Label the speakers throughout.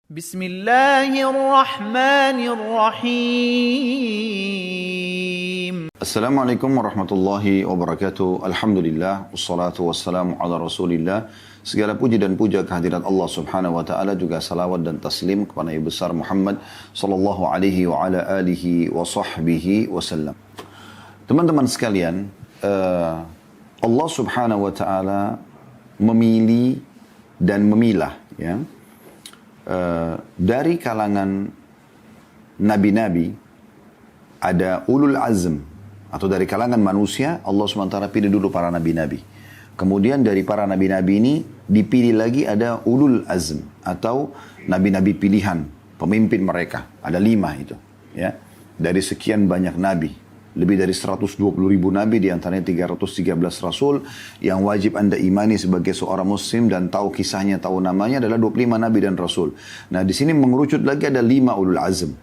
Speaker 1: Bismillahirrahmanirrahim.
Speaker 2: Assalamualaikum warahmatullahi wabarakatuh. Alhamdulillah, wassalatu wassalamu ala rasulillah. Segala puji dan puja kehadirat Allah subhanahu wa ta'ala, juga salawat dan taslim kepada Nabi besar Muhammad sallallahu alaihi wa ala alihi wa sahbihi wasallam. Teman-teman sekalian, Allah subhanahu wa ta'ala memilih dan memilah, ya, dari kalangan nabi-nabi. Ada ulul azm, atau dari kalangan manusia Allah SWT pilih dulu para nabi-nabi. Kemudian dari para nabi-nabi ini dipilih lagi ada ulul azm, atau nabi-nabi pilihan, pemimpin mereka. Ada 5 itu, ya. Dari sekian banyak nabi, lebih dari 120.000 nabi, diantaranya 313 rasul yang wajib anda imani sebagai seorang muslim dan tahu kisahnya, tahu namanya, adalah 25 nabi dan rasul. Nah, di sini mengerucut lagi ada 5 ulul azm.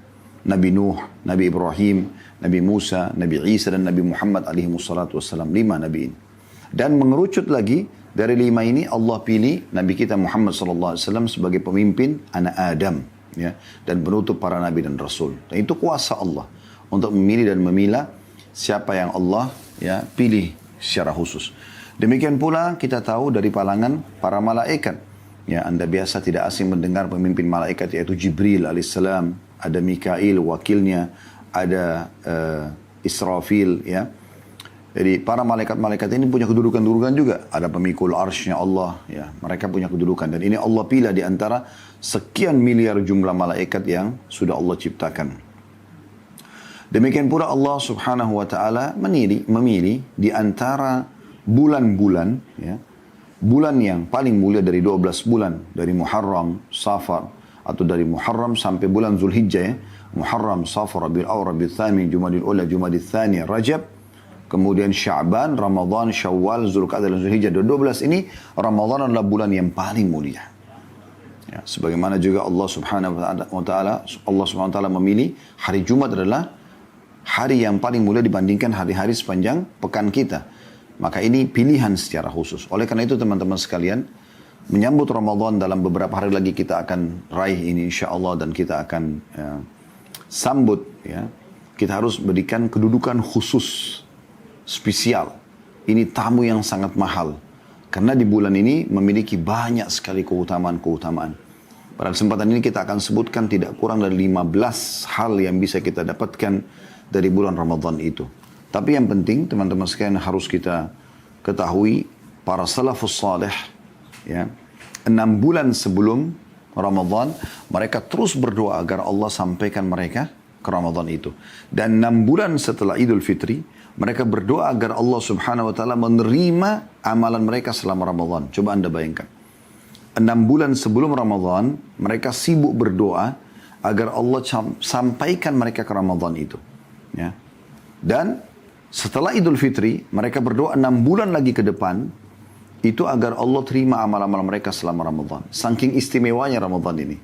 Speaker 2: Nabi Nuh, Nabi Ibrahim, Nabi Musa, Nabi Isa, dan Nabi Muhammad alaihi wassalatu wassalam. 5 nabi ini. Dan mengerucut lagi dari 5 ini Allah pilih Nabi kita Muhammad sallallahu alaihi wasallam sebagai pemimpin anak Adam, ya, dan penutup para nabi dan rasul. Dan itu kuasa Allah untuk memilih dan memilah siapa yang Allah, ya, pilih secara khusus. Demikian pula kita tahu dari kalangan para malaikat. Ya, anda biasa tidak asing mendengar pemimpin malaikat yaitu Jibril alaihissalam, ada Mikail wakilnya, ada Israfil, ya. Jadi para malaikat-malaikat ini punya kedudukan-kedudukan juga. Ada pemikul arsy-Nya Allah, ya. Mereka punya kedudukan. Dan ini Allah pilih di antara sekian miliar jumlah malaikat yang sudah Allah ciptakan. Demikian pula Allah subhanahu wa ta'ala memilih di antara bulan-bulan, ya, bulan yang paling mulia dari 12 bulan. Dari Muharram, Safar, atau dari Muharram sampai bulan Zulhijjah, ya. Muharram, Safar, Rabiul Awwal, Rabiul Tsani, Jumadil Ula, Jumadil Tsani, Rajab, kemudian Sya'ban, Ramadan, Syawal, Zulqa'dah, dan Zulhijjah. 12 ini, Ramadan adalah bulan yang paling mulia. Ya, sebagaimana juga Allah subhanahu wa ta'ala memilih hari Jumat adalah hari yang paling mulia dibandingkan hari-hari sepanjang pekan kita. Maka ini pilihan secara khusus. Oleh karena itu teman-teman sekalian, menyambut Ramadan dalam beberapa hari lagi kita akan raih ini insyaAllah, dan kita akan sambut, ya. Kita harus berikan kedudukan khusus, spesial. Ini tamu yang sangat mahal. Karena di bulan ini memiliki banyak sekali keutamaan-keutamaan. Pada kesempatan ini kita akan sebutkan tidak kurang dari 15 hal yang bisa kita dapatkan dari bulan Ramadan itu. Tapi yang penting teman-teman sekalian harus kita ketahui, para salafus salih, ya, 6 bulan sebelum Ramadan mereka terus berdoa agar Allah sampaikan mereka ke Ramadan itu. Dan 6 bulan setelah Idul Fitri mereka berdoa agar Allah subhanahu wa ta'ala menerima amalan mereka selama Ramadan. Coba anda bayangkan, 6 bulan sebelum Ramadan mereka sibuk berdoa agar Allah sampaikan mereka ke Ramadan itu, ya. Dan setelah Idul Fitri mereka berdoa 6 bulan lagi ke depan itu agar Allah terima amal-amal mereka selama Ramadan. Saking istimewanya Ramadan ini.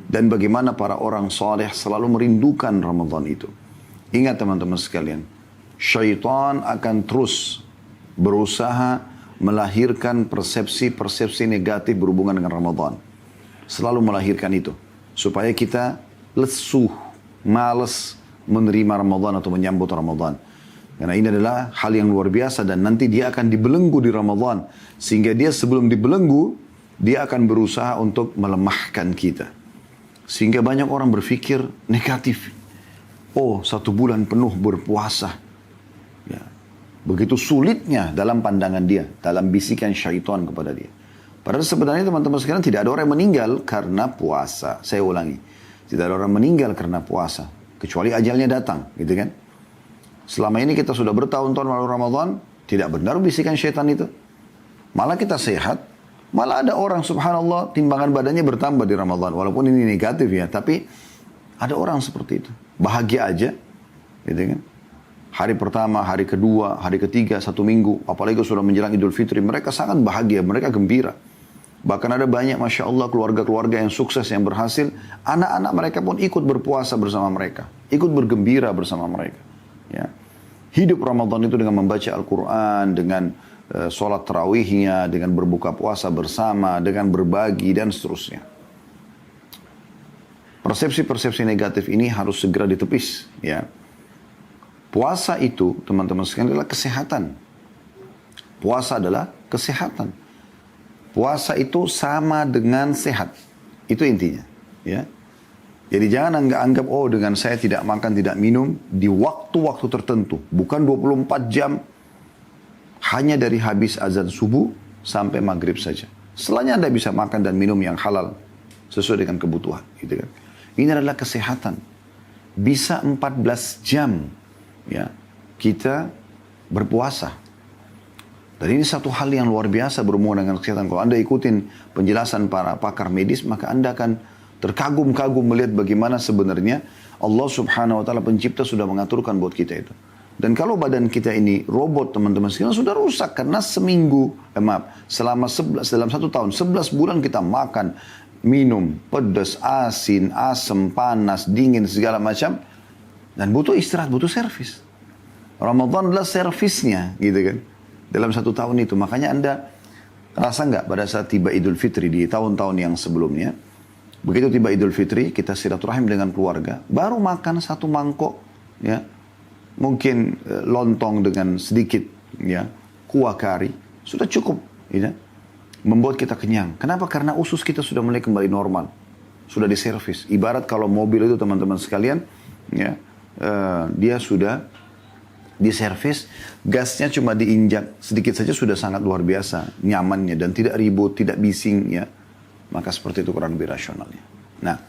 Speaker 2: Dan bagaimana para orang saleh selalu merindukan Ramadan itu. Ingat teman-teman sekalian, syaitan akan terus berusaha melahirkan persepsi-persepsi negatif berhubungan dengan Ramadan. Selalu melahirkan itu. Supaya kita lesuh, malas menerima Ramadan atau menyambut Ramadan. Karena ini adalah hal yang luar biasa, dan nanti dia akan dibelenggu di Ramadan. Sehingga dia sebelum dibelenggu, dia akan berusaha untuk melemahkan kita. Sehingga banyak orang berpikir negatif. Oh, 1 bulan penuh berpuasa. Ya. Begitu sulitnya dalam pandangan dia, dalam bisikan syaitan kepada dia. Padahal sebenarnya teman-teman sekalian tidak ada orang yang meninggal karena puasa. Saya ulangi, tidak ada orang meninggal karena puasa. Kecuali ajalnya datang, gitu kan. Selama ini kita sudah bertahun-tahun melalui Ramadan, tidak benar bisikan syaitan itu. Malah kita sehat, malah ada orang subhanallah timbangan badannya bertambah di Ramadan. Walaupun ini negatif ya, tapi ada orang seperti itu. Bahagia aja, gitu kan. Hari pertama, hari kedua, hari ketiga, 1 minggu, apalagi sudah menjelang Idul Fitri, mereka sangat bahagia, mereka gembira. Bahkan ada banyak Masya Allah keluarga-keluarga yang sukses, yang berhasil, anak-anak mereka pun ikut berpuasa bersama mereka, ikut bergembira bersama mereka. Ya. Hidup Ramadan itu dengan membaca Al-Quran, dengan sholat tarawihnya, dengan berbuka puasa bersama, dengan berbagi, dan seterusnya. Persepsi-persepsi negatif ini harus segera ditepis, ya. Puasa itu, teman-teman sekalian, adalah kesehatan. Puasa adalah kesehatan. Puasa itu sama dengan sehat. Itu intinya, ya. Jadi jangan anggap, oh dengan saya tidak makan, tidak minum, di waktu-waktu tertentu. Bukan 24 jam, hanya dari habis azan subuh sampai maghrib saja. Setelahnya Anda bisa makan dan minum yang halal, sesuai dengan kebutuhan. Gitu kan. Ini adalah kesehatan. Bisa 14 jam ya kita berpuasa. Dan ini satu hal yang luar biasa berhubungan dengan kesehatan. Kalau Anda ikutin penjelasan para pakar medis, maka Anda akan terkagum-kagum melihat bagaimana sebenarnya Allah Subhanahu wa taala pencipta sudah mengaturkan buat kita itu. Dan kalau badan kita ini robot, teman-teman sekalian, sudah rusak karena selama dalam 1 tahun, 11 bulan kita makan, minum, pedas, asin, asam, panas, dingin, segala macam. Dan butuh istirahat, butuh servis. Ramadan adalah servisnya, gitu kan. Dalam 1 tahun itu. Makanya Anda rasa nggak pada saat tiba Idul Fitri di tahun-tahun yang sebelumnya, begitu tiba Idul Fitri, kita silaturahim dengan keluarga, baru makan 1 mangkok, ya, mungkin lontong dengan sedikit, ya, kuah kari, sudah cukup, ya, membuat kita kenyang. Kenapa? Karena usus kita sudah mulai kembali normal, sudah diservis. Ibarat kalau mobil itu, teman-teman sekalian, ya, dia sudah diservis, gasnya cuma diinjak sedikit saja sudah sangat luar biasa nyamannya dan tidak ribut, tidak bising, ya. Maka seperti itu kurang lebih rasionalnya. Nah,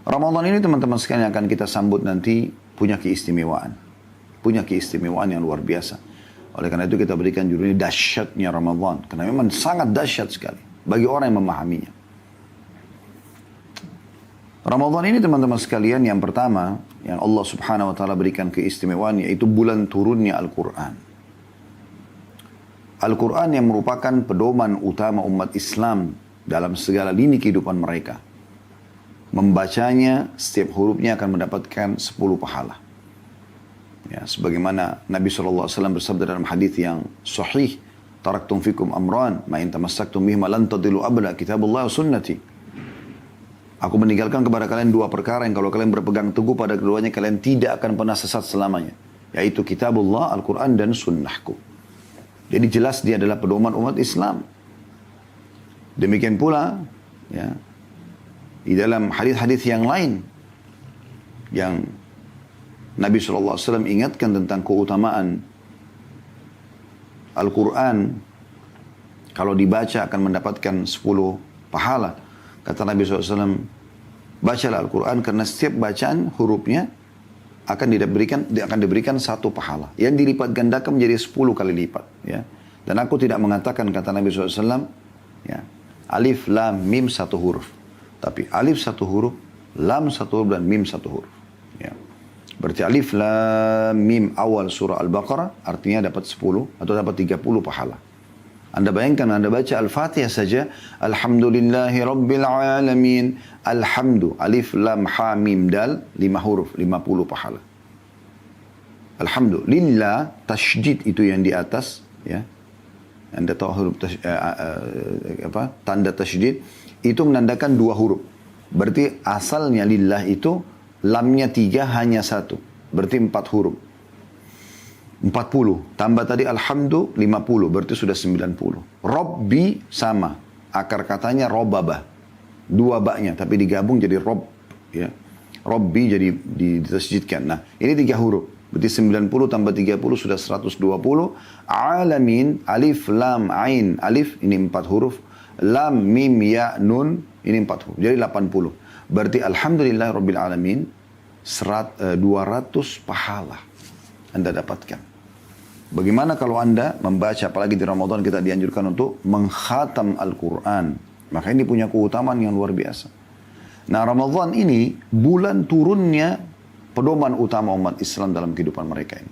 Speaker 2: Ramadan ini teman-teman sekalian akan kita sambut nanti punya keistimewaan. Punya keistimewaan yang luar biasa. Oleh karena itu kita berikan judulnya dahsyatnya Ramadan. Karena memang sangat dahsyat sekali bagi orang yang memahaminya. Ramadan ini teman-teman sekalian yang pertama yang Allah Subhanahu wa taala berikan keistimewaan yaitu bulan turunnya Al-Quran. Al-Quran yang merupakan pedoman utama umat Islam dalam segala lini kehidupan mereka. Membacanya, setiap hurufnya akan mendapatkan 10 pahala. Ya, sebagaimana Nabi SAW bersabda dalam hadis yang sahih, taraktum fikum amran, ma in tamassaktum bihima lan tadillu abada, kitabullah wa sunnati. Aku meninggalkan kepada kalian 2 perkara yang kalau kalian berpegang teguh pada keduanya, kalian tidak akan pernah sesat selamanya. Yaitu kitabullah, Al-Quran, dan sunnahku. Jadi jelas dia adalah pedoman umat Islam. Demikian pula, ya, di dalam hadis-hadis yang lain, yang Nabi SAW ingatkan tentang keutamaan Al-Quran, kalau dibaca akan mendapatkan 10 pahala. Kata Nabi SAW, bacalah Al-Quran karena setiap bacaan hurufnya akan diberikan 1 pahala. Yang dilipat gandakan menjadi 10 kali lipat. Ya. Dan aku tidak mengatakan, kata Nabi SAW, ya, alif, lam, mim 1 huruf. Tapi alif 1 huruf, lam 1 huruf, dan mim 1 huruf. Ya. Berarti alif, lam, mim awal surah Al-Baqarah artinya dapat 10 atau dapat 30 pahala. Anda bayangkan, Anda baca Al-Fatihah saja, Alhamdulillahi Rabbil Alamin, Alhamdu, alif, lam, ha, mim, dal, 5 huruf, 50 pahala. Alhamdulillah, tasydid itu yang di atas, ya. Anda tahu huruf tanda tasydid, itu menandakan 2 huruf. Berarti asalnya lillah itu, lamnya 3, hanya 1. Berarti 4 huruf. 40. Tambah tadi alhamdu 50. Berarti sudah 90. Robbi sama. Akar katanya robabah. 2 baknya. Tapi digabung jadi rob. Ya. Robbi jadi ditasjidkan. Nah ini 3 huruf. Berarti 90 tambah 30 sudah 120. Alamin. Alif, lam, ain. Alif ini 4 huruf. Lam, mim, ya, nun. Ini 4 huruf. Jadi 80. Berarti alhamdulillah Rabbil Alamin. 200 pahala Anda dapatkan. Bagaimana kalau Anda membaca, apalagi di Ramadan kita dianjurkan untuk mengkhatam Al-Quran. Maka ini punya keutamaan yang luar biasa. Nah Ramadan ini bulan turunnya pedoman utama umat Islam dalam kehidupan mereka ini.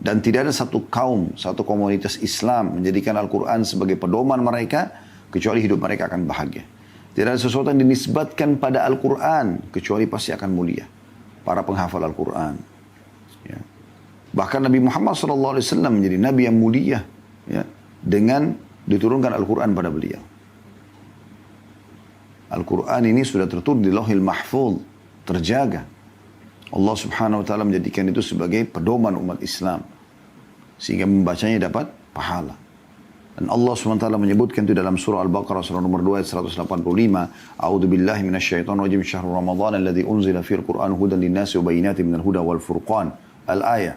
Speaker 2: Dan tidak ada satu kaum, satu komunitas Islam menjadikan Al-Quran sebagai pedoman mereka, kecuali hidup mereka akan bahagia. Tidak ada sesuatu yang dinisbatkan pada Al-Quran, kecuali pasti akan mulia. Para penghafal Al-Quran. Ya. Bahkan Nabi Muhammad SAW menjadi Nabi yang mulia. Ya, dengan diturunkan Al-Quran pada beliau. Al-Quran ini sudah tertulis di Lauhil Mahfuz. terjaga. Allah subhanahu wa ta'ala menjadikan itu sebagai pedoman umat Islam. Sehingga membacanya dapat pahala. Dan Allah SWT menyebutkan itu dalam surah Al-Baqarah surah nomor 2 ayat 185. A'udzu billahi minasyaitonir rajim. Syahrul Ramadan alladzi unzila fil Qur'an hudan lin-nasi wa bayyinatin minal huda wal furqan. Al-ayah.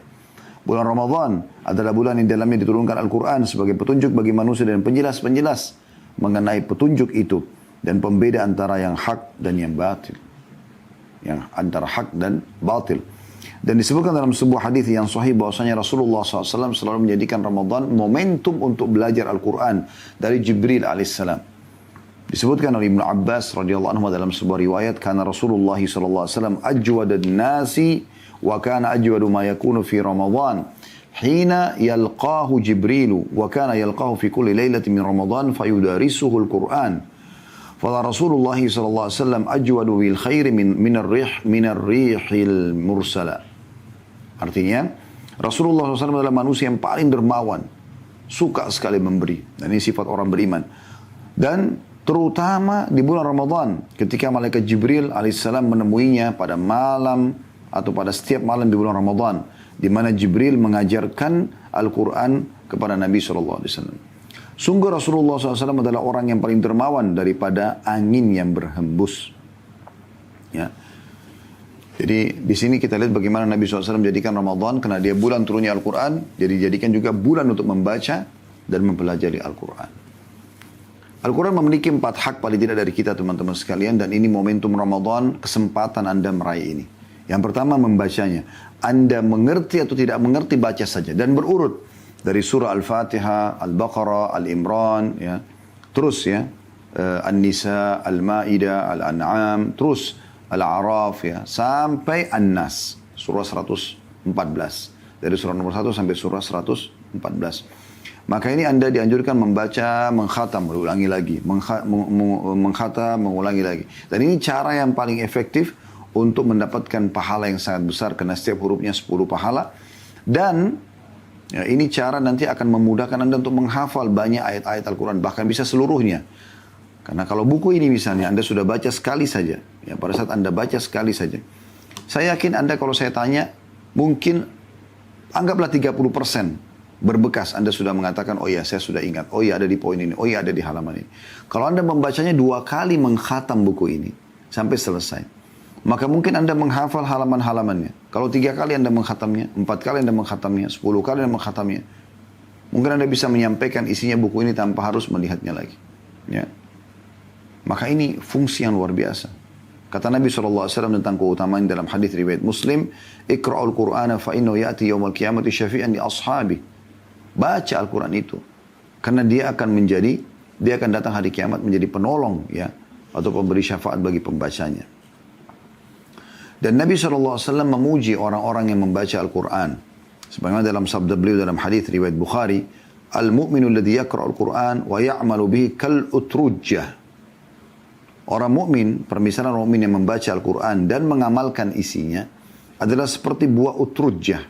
Speaker 2: Bulan Ramadan adalah bulan yang dalamnya diturunkan Al-Quran sebagai petunjuk bagi manusia dan penjelas-penjelas mengenai petunjuk itu dan pembeda antara yang hak dan yang batil. Yang antara hak dan batil. Dan disebutkan dalam sebuah hadis yang sahih bahwasanya Rasulullah SAW selalu menjadikan Ramadan momentum untuk belajar Al-Quran dari Jibril alaihissalam. Disebutkan oleh Ibnu Abbas radhiyallahu anhu dalam sebuah riwayat, karena Rasulullah SAW ajwadan nasi wa kana ajwadu ma yakunu fi Ramadan hina yalqahu Jibrilu wa kana yalqahu fi kulli lailatin min Ramadan fayudarisuhu Al-Quran. Fala Rasulullah SAW ajwadu bil khairi min ar-rihil mursala. Artinya, Rasulullah SAW adalah manusia yang paling dermawan. Suka sekali memberi. Dan ini sifat orang beriman. Dan terutama di bulan Ramadan. Ketika malaikat Jibril alaihissalam menemuinya pada malam atau pada setiap malam di bulan Ramadan. Di mana Jibril mengajarkan Al-Quran kepada Nabi SAW. Sungguh Rasulullah SAW adalah orang yang paling dermawan daripada angin yang berhembus. Ya. Jadi di sini kita lihat bagaimana Nabi SAW menjadikan Ramadan karena dia bulan turunnya Al-Quran. Jadi jadikan juga bulan untuk membaca dan mempelajari Al-Quran. Al-Quran memiliki 4 hak paling tidak dari kita teman-teman sekalian. Dan ini momentum Ramadan, kesempatan Anda meraih ini. Yang pertama membacanya. Anda mengerti atau tidak mengerti, baca saja. Dan berurut dari surah Al-Fatihah, Al-Baqarah, Al-Imran. Ya. Terus ya. An-Nisa, Al-Ma'idah, Al-An'am. Terus Al-A'raf ya, sampai An-Nas, surah 114. Dari surah nomor 1 sampai surah 114. Maka ini Anda dianjurkan membaca, mengkhatam, berulangi lagi. Mengkhatam, mengulangi lagi. Dan ini cara yang paling efektif untuk mendapatkan pahala yang sangat besar. Karena setiap hurufnya 10 pahala. Dan ya, ini cara nanti akan memudahkan Anda untuk menghafal banyak ayat-ayat Al-Quran. Bahkan bisa seluruhnya. Karena kalau buku ini misalnya Anda sudah baca sekali saja. Ya, pada saat Anda baca sekali saja. Saya yakin Anda kalau saya tanya, mungkin anggaplah 30% berbekas. Anda sudah mengatakan, oh ya saya sudah ingat. Oh ya ada di poin ini. Oh ya ada di halaman ini. Kalau Anda membacanya 2 kali mengkhatam buku ini. Sampai selesai. Maka mungkin Anda menghafal halaman-halamannya. Kalau 3 kali Anda mengkhatamnya. 4 kali Anda mengkhatamnya. 10 kali Anda mengkhatamnya. Mungkin Anda bisa menyampaikan isinya buku ini tanpa harus melihatnya lagi. Ya. Maka ini fungsi yang luar biasa. Kata Nabi SAW tentang keutamaan dalam hadis riwayat Muslim, Iqra'ul Qur'ana fa innahu ya'ti yawmal qiyamati syafi'an li ashabi. Baca Al-Quran itu. Karena dia akan datang hari kiamat menjadi penolong ya, atau pemberi syafaat bagi pembacanya. Dan Nabi SAW memuji orang-orang yang membaca Al-Quran. Sebagaimana dalam sabda beliau dalam hadis riwayat Bukhari, Al-mu'minu alladhi yaqra'ul Qur'an wa ya'malu bihi kal utrujjah. Orang mukmin, permisalan orang mukmin yang membaca Al-Quran dan mengamalkan isinya adalah seperti buah utrujjah.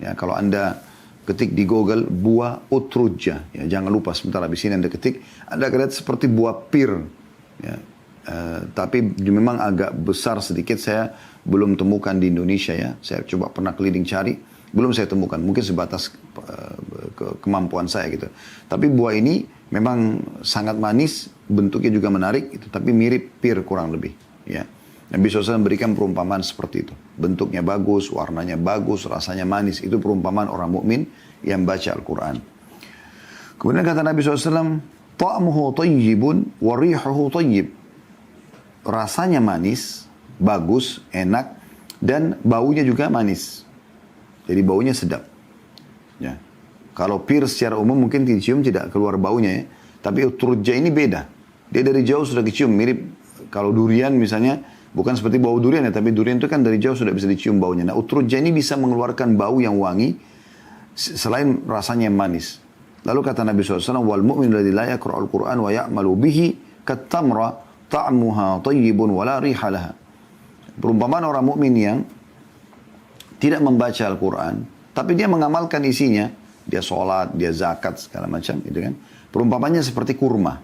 Speaker 2: Ya, kalau Anda ketik di Google buah utrujjah, ya, jangan lupa sebentar habis ini Anda ketik, Anda akan lihat seperti buah pir. Ya, tapi memang agak besar sedikit, saya belum temukan di Indonesia ya. Saya coba pernah keliling cari, belum saya temukan. Mungkin sebatas kemampuan saya gitu. Tapi buah ini memang sangat manis, bentuknya juga menarik, itu, tapi mirip pir kurang lebih. Ya. Nabi SAW memberikan perumpamaan seperti itu. Bentuknya bagus, warnanya bagus, rasanya manis. Itu perumpamaan orang mukmin yang baca Al-Quran. Kemudian kata Nabi SAW, ta'muhu tayyibun wa rihuhu tayyib. Rasanya manis, bagus, enak, dan baunya juga manis. Jadi baunya sedap. Ya. Kalau pir secara umum mungkin dicium tidak keluar baunya ya. Tapi utrujjah ini beda. Dia dari jauh sudah dicium, mirip kalau durian misalnya, bukan seperti bau durian ya, tapi durian itu kan dari jauh sudah bisa dicium baunya. Nah utrujjah ini bisa mengeluarkan bau yang wangi, selain rasanya yang manis. Lalu kata Nabi SAW, wal mu'min alladhi la yaqra'ul Qur'an wa ya'malu bihi kat-tamra ta'muha tayyibun wa la riha laha. Perumpamaan orang mukmin yang tidak membaca Al-Quran, tapi dia mengamalkan isinya, dia sholat, dia zakat, segala macam, gitu kan. Perumpamannya seperti kurma.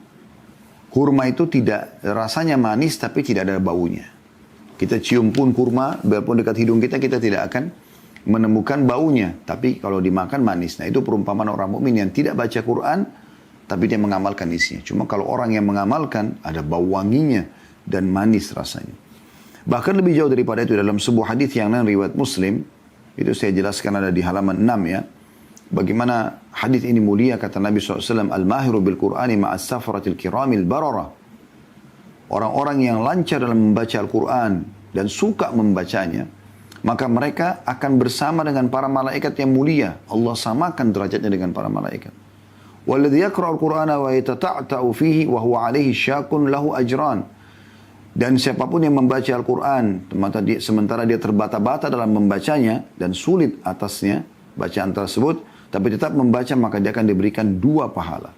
Speaker 2: Kurma itu tidak rasanya manis, tapi tidak ada baunya. Kita cium pun kurma, biarpun dekat hidung kita, kita tidak akan menemukan baunya. Tapi kalau dimakan manis. Nah itu perumpamaan orang mukmin yang tidak baca Quran, tapi dia mengamalkan isinya. Cuma kalau orang yang mengamalkan, ada bau wanginya dan manis rasanya. Bahkan lebih jauh daripada itu, dalam sebuah hadis yang lain riwayat Muslim, itu saya jelaskan ada di halaman 6 ya. Bagaimana hadis ini mulia, kata Nabi SAW, Al-mahiru bil-Qur'ani ma'as safaratil kiramil barara. Orang-orang yang lancar dalam membaca Al-Quran dan suka membacanya, maka mereka akan bersama dengan para malaikat yang mulia. Allah samakan derajatnya dengan para malaikat. Walladhi yakra'ul Qur'ana wa yatata'ta'u fihi wa huwa alaihi syakun lahu ajran. Dan siapapun yang membaca Al-Quran, sementara dia terbata-bata dalam membacanya dan sulit atasnya bacaan tersebut, tapi tetap membaca, maka dia akan diberikan 2 pahala.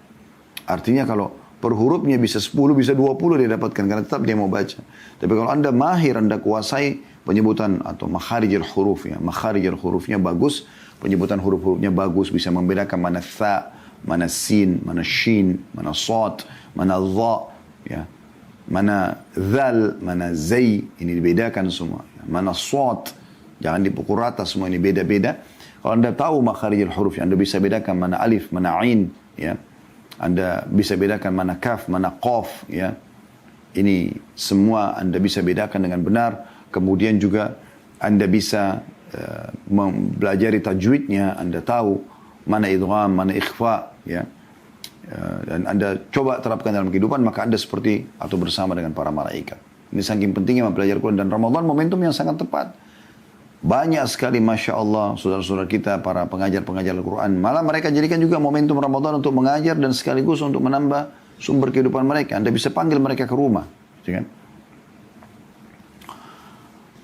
Speaker 2: Artinya kalau per hurufnya bisa 10, bisa 20 dia dapatkan, karena tetap dia mau baca. Tapi kalau anda mahir, anda kuasai penyebutan atau makharijul huruf, ya, makharijul hurufnya bagus, penyebutan huruf-hurufnya bagus, bisa membedakan mana tha, mana sin, mana shin, mana sod, mana dha, ya, mana zal, mana zai, ini dibedakan semua. Mana sod, jangan dipukul rata, semua ini beda-beda. Kalau anda tahu makharijul huruf, anda bisa bedakan mana alif, mana ain, ya. Anda bisa bedakan mana kaf, mana qaf, ya. Ini semua Anda bisa bedakan dengan benar. Kemudian juga Anda bisa mempelajari tajwidnya, Anda tahu mana idgham, mana ikhfa, ya. Dan Anda coba terapkan dalam kehidupan, maka Anda seperti atau bersama dengan para malaikat. Ini saking pentingnya mempelajari Quran, dan Ramadan momentum yang sangat tepat. Banyak sekali Masya Allah saudara-saudara kita para pengajar-pengajar Al-Quran. Malah mereka jadikan juga momentum Ramadan untuk mengajar dan sekaligus untuk menambah sumber kehidupan mereka. Anda bisa panggil mereka ke rumah. Kan?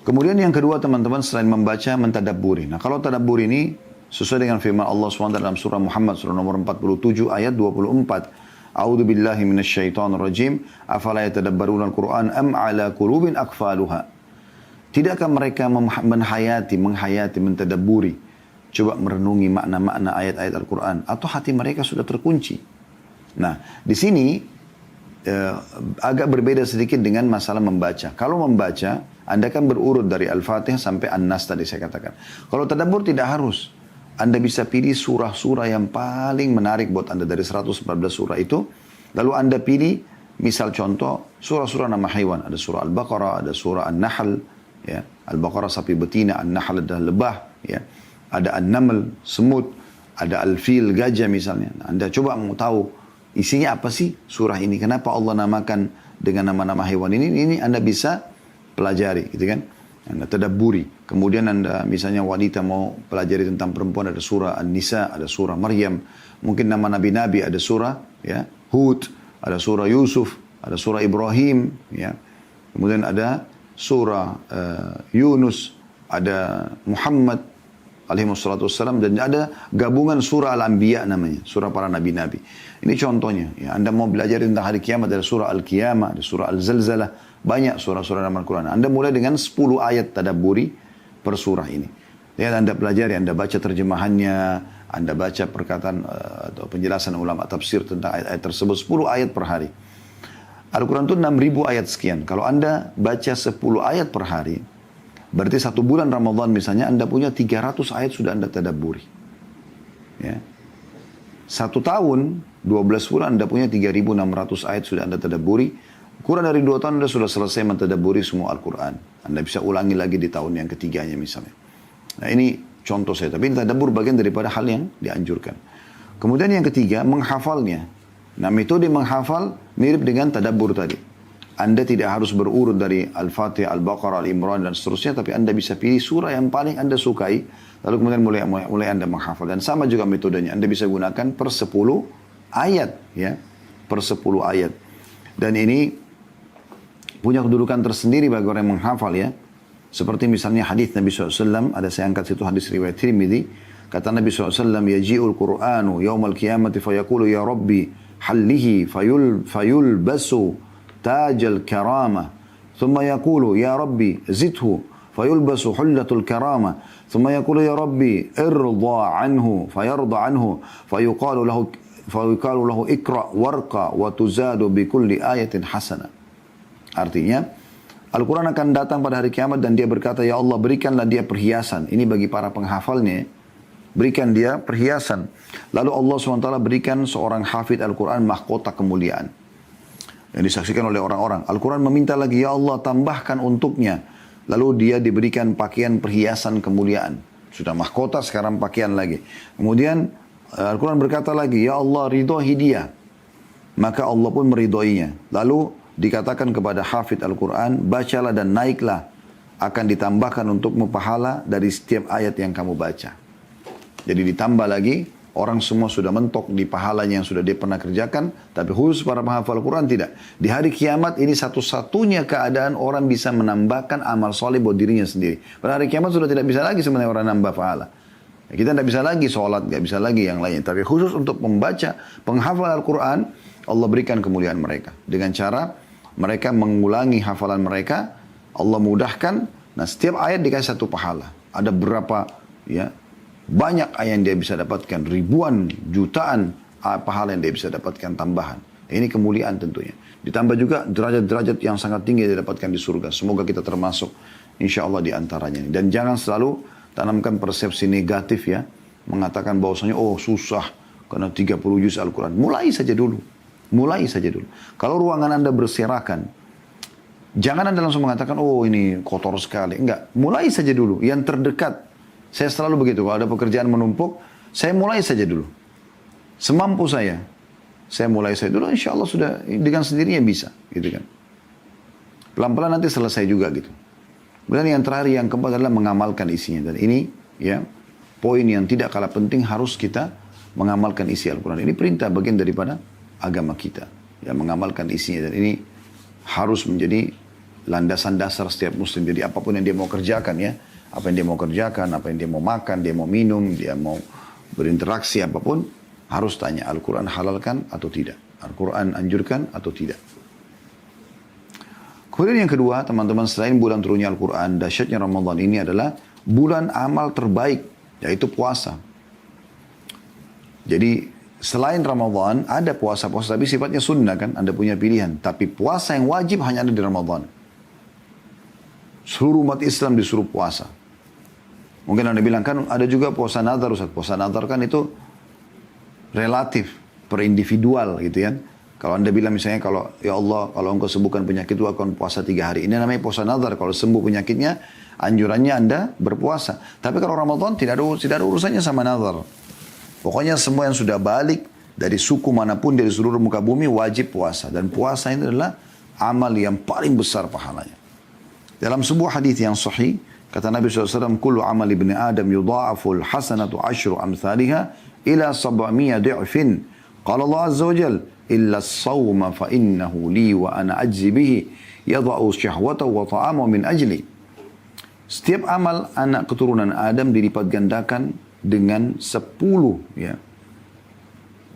Speaker 2: Kemudian yang kedua teman-teman, selain membaca, mentadabburi. Nah kalau tadabbur ini sesuai dengan firman Allah SWT dalam surah Muhammad surah nomor 47 ayat 24. A'udzu billahi minasyaitonir rajim. Afala yatadabbaruna al-Qur'an am ala qulubin aqfaluha. Tidakkah mereka menghayati, mentadabburi, coba merenungi makna-makna ayat-ayat Al-Quran, atau hati mereka sudah terkunci? Nah, di sini agak berbeda sedikit dengan masalah membaca. Kalau membaca, Anda kan berurut dari Al-Fatihah sampai An-Nas tadi saya katakan. Kalau tadabbur tidak harus. Anda bisa pilih surah-surah yang paling menarik buat Anda dari 114 surah itu. Lalu Anda pilih, misal contoh, surah-surah nama hewan. Ada surah Al-Baqarah, ada surah An-Nahl, ya, Al-Baqarah sapi betina, An-Nahl adalah lebah, ya. Ada An-Naml, semut, ada Al-Fil, gajah misalnya. Nah, Anda coba mau tahu isinya apa sih surah ini? Kenapa Allah namakan dengan nama-nama hewan ini? Ini Anda bisa pelajari, gitu kan? Anda tadabburi. Kemudian Anda misalnya wanita mau pelajari tentang perempuan, ada surah An-Nisa, ada surah Maryam. Mungkin nama nabi-nabi ada surah, ya, Hud, ada surah Yusuf, ada surah Ibrahim, ya. Kemudian ada surah Yunus, ada Muhammad alaihi wassalatu wassalam, dan ada gabungan surah Al-Anbiya namanya, surah para nabi-nabi. Ini contohnya, ya, Anda mau belajar tentang hari kiamat, ada surah Al-Qiyamah, ada surah Al-Zalzalah, banyak surah-surah dalam Al-Quran. Anda mulai dengan 10 ayat tadabburi per surah ini. Lihat Anda pelajari, Anda baca terjemahannya, Anda baca perkataan atau penjelasan ulama tafsir tentang ayat-ayat tersebut, 10 ayat per hari. Al-Quran itu 6.000 ayat sekian. Kalau Anda baca 10 ayat per hari, berarti 1 bulan Ramadan misalnya, Anda punya 300 ayat sudah Anda tadabburi. Ya. 1 tahun, 12 bulan, Anda punya 3.600 ayat sudah Anda tadabburi. Kurang dari 2 tahun Anda sudah selesai mentadabburi semua Al-Quran. Anda bisa ulangi lagi di tahun yang ketiganya misalnya. Nah ini contoh saya. Tapi tadabbur bagian daripada hal yang dianjurkan. Kemudian yang ketiga, menghafalnya. Nah metode menghafal mirip dengan tadabbur tadi. Anda tidak harus berurut dari Al-Fatihah, Al-Baqarah, Al-Imran dan seterusnya. Tapi Anda bisa pilih surah yang paling Anda sukai. Lalu kemudian mulai Anda menghafal. Dan sama juga metodenya. Anda bisa gunakan per 10 ayat. Ya, per 10 ayat. Dan ini punya kedudukan tersendiri bagi orang yang menghafal ya. Seperti misalnya hadis Nabi SAW. Ada saya angkat situ hadis riwayat Tirmidzi. Kata Nabi SAW, Yaji'ul Qur'anu yawmal qiyamati fayaqulu ya Rabbi hallihi fayulbasu tajal karamah. Thumma yaqulu ya Rabbi zidhu fayulbasu hullatul karamah. Thumma yaqulu ya Rabbi irda anhu fayarda anhu fayuqalu lahu ikra warqa wa tuzadu bi kulli ayatin hasanah. Artinya Al-Quran akan datang pada hari kiamat dan dia berkata, ya Allah berikanlah dia perhiasan. Ini bagi para penghafalnya. Berikan dia perhiasan. Lalu Allah SWT berikan seorang hafid Al-Quran mahkota kemuliaan. Yang disaksikan oleh orang-orang. Al-Quran meminta lagi, ya Allah tambahkan untuknya. Lalu dia diberikan pakaian perhiasan kemuliaan. Sudah mahkota, sekarang pakaian lagi. Kemudian Al-Quran berkata lagi, ya Allah ridhoi dia. Maka Allah pun meridhoinya. Lalu dikatakan kepada hafid Al-Quran, bacalah dan naiklah. Akan ditambahkan untukmu pahala dari setiap ayat yang kamu baca. Jadi ditambah lagi, orang semua sudah mentok di pahalanya yang sudah dia pernah kerjakan. Tapi khusus para penghafal Al-Quran tidak. Di hari kiamat ini satu-satunya keadaan orang bisa menambahkan amal soleh buat dirinya sendiri. Pada hari kiamat sudah tidak bisa lagi sebenarnya orang nambah pahala. Kita tidak bisa lagi sholat, tidak bisa lagi yang lain. Tapi khusus untuk membaca, penghafal Al-Quran, Allah berikan kemuliaan mereka. Dengan cara mereka mengulangi hafalan mereka, Allah mudahkan. Nah setiap ayat dikasih satu pahala. Ada berapa ya banyak ayat yang dia bisa dapatkan, ribuan, jutaan pahala yang dia bisa dapatkan tambahan. Ini kemuliaan tentunya. Ditambah juga derajat-derajat yang sangat tinggi yang didapatkan di surga. Semoga kita termasuk insya Allah di antaranya. Dan jangan selalu tanamkan persepsi negatif ya. Mengatakan bahwasanya oh susah karena 30 juz Al-Quran. Mulai saja dulu. Mulai saja dulu. Kalau ruangan Anda berserakan, jangan Anda langsung mengatakan, oh ini kotor sekali. Enggak, mulai saja dulu. Yang terdekat. Saya selalu begitu. Kalau ada pekerjaan menumpuk, saya mulai saja dulu. Semampu saya mulai saja dulu. Insya Allah sudah dengan sendirinya bisa. Gitu kan. Pelan-pelan nanti selesai juga gitu. Kemudian yang terakhir, yang keempat adalah mengamalkan isinya. Dan ini ya poin yang tidak kalah penting, harus kita mengamalkan isi Al-Quran. Ini perintah bagian daripada agama kita, yang mengamalkan isinya. Dan ini harus menjadi landasan dasar setiap muslim. Jadi apapun yang dia mau kerjakan ya, apa yang dia mau kerjakan, apa yang dia mau makan, dia mau minum, dia mau berinteraksi apapun, harus tanya Al-Quran halalkan atau tidak, Al-Quran anjurkan atau tidak. Kemudian yang kedua teman-teman, selain bulan turunnya Al-Quran, dahsyatnya Ramadan ini adalah bulan amal terbaik, yaitu puasa. Jadi selain Ramadan, ada puasa-puasa, tapi sifatnya sunnah kan, Anda punya pilihan. Tapi puasa yang wajib hanya ada di Ramadan. Seluruh umat Islam disuruh puasa. Mungkin Anda bilang, kan ada juga puasa nazar, Ustaz. Puasa nazar kan itu relatif, per individual gitu kan. Kalau Anda bilang misalnya, kalau ya Allah, kalau engkau sembuhkan penyakit itu akan puasa 3 hari. Ini namanya puasa nazar. Kalau sembuh penyakitnya, anjurannya Anda berpuasa. Tapi kalau Ramadan tidak ada urusannya sama nazar. Pokoknya semua yang sudah balik dari suku manapun dari seluruh muka bumi wajib puasa. Dan puasa ini adalah amal yang paling besar pahalanya. Dalam sebuah hadis yang sahih, kata Nabi SAW, kullu amal ibni Adam yudha'aful hasanatu ashru amthaliha ila 700 di'fin. Qala Allah Azza wa Jal, illa as-sawma fa innahu li wa ana ajzi bihi yadha'u syahwatahu wa ta'amahu min ajli. Setiap amal anak keturunan Adam dilipat gandakan dengan 10 ya.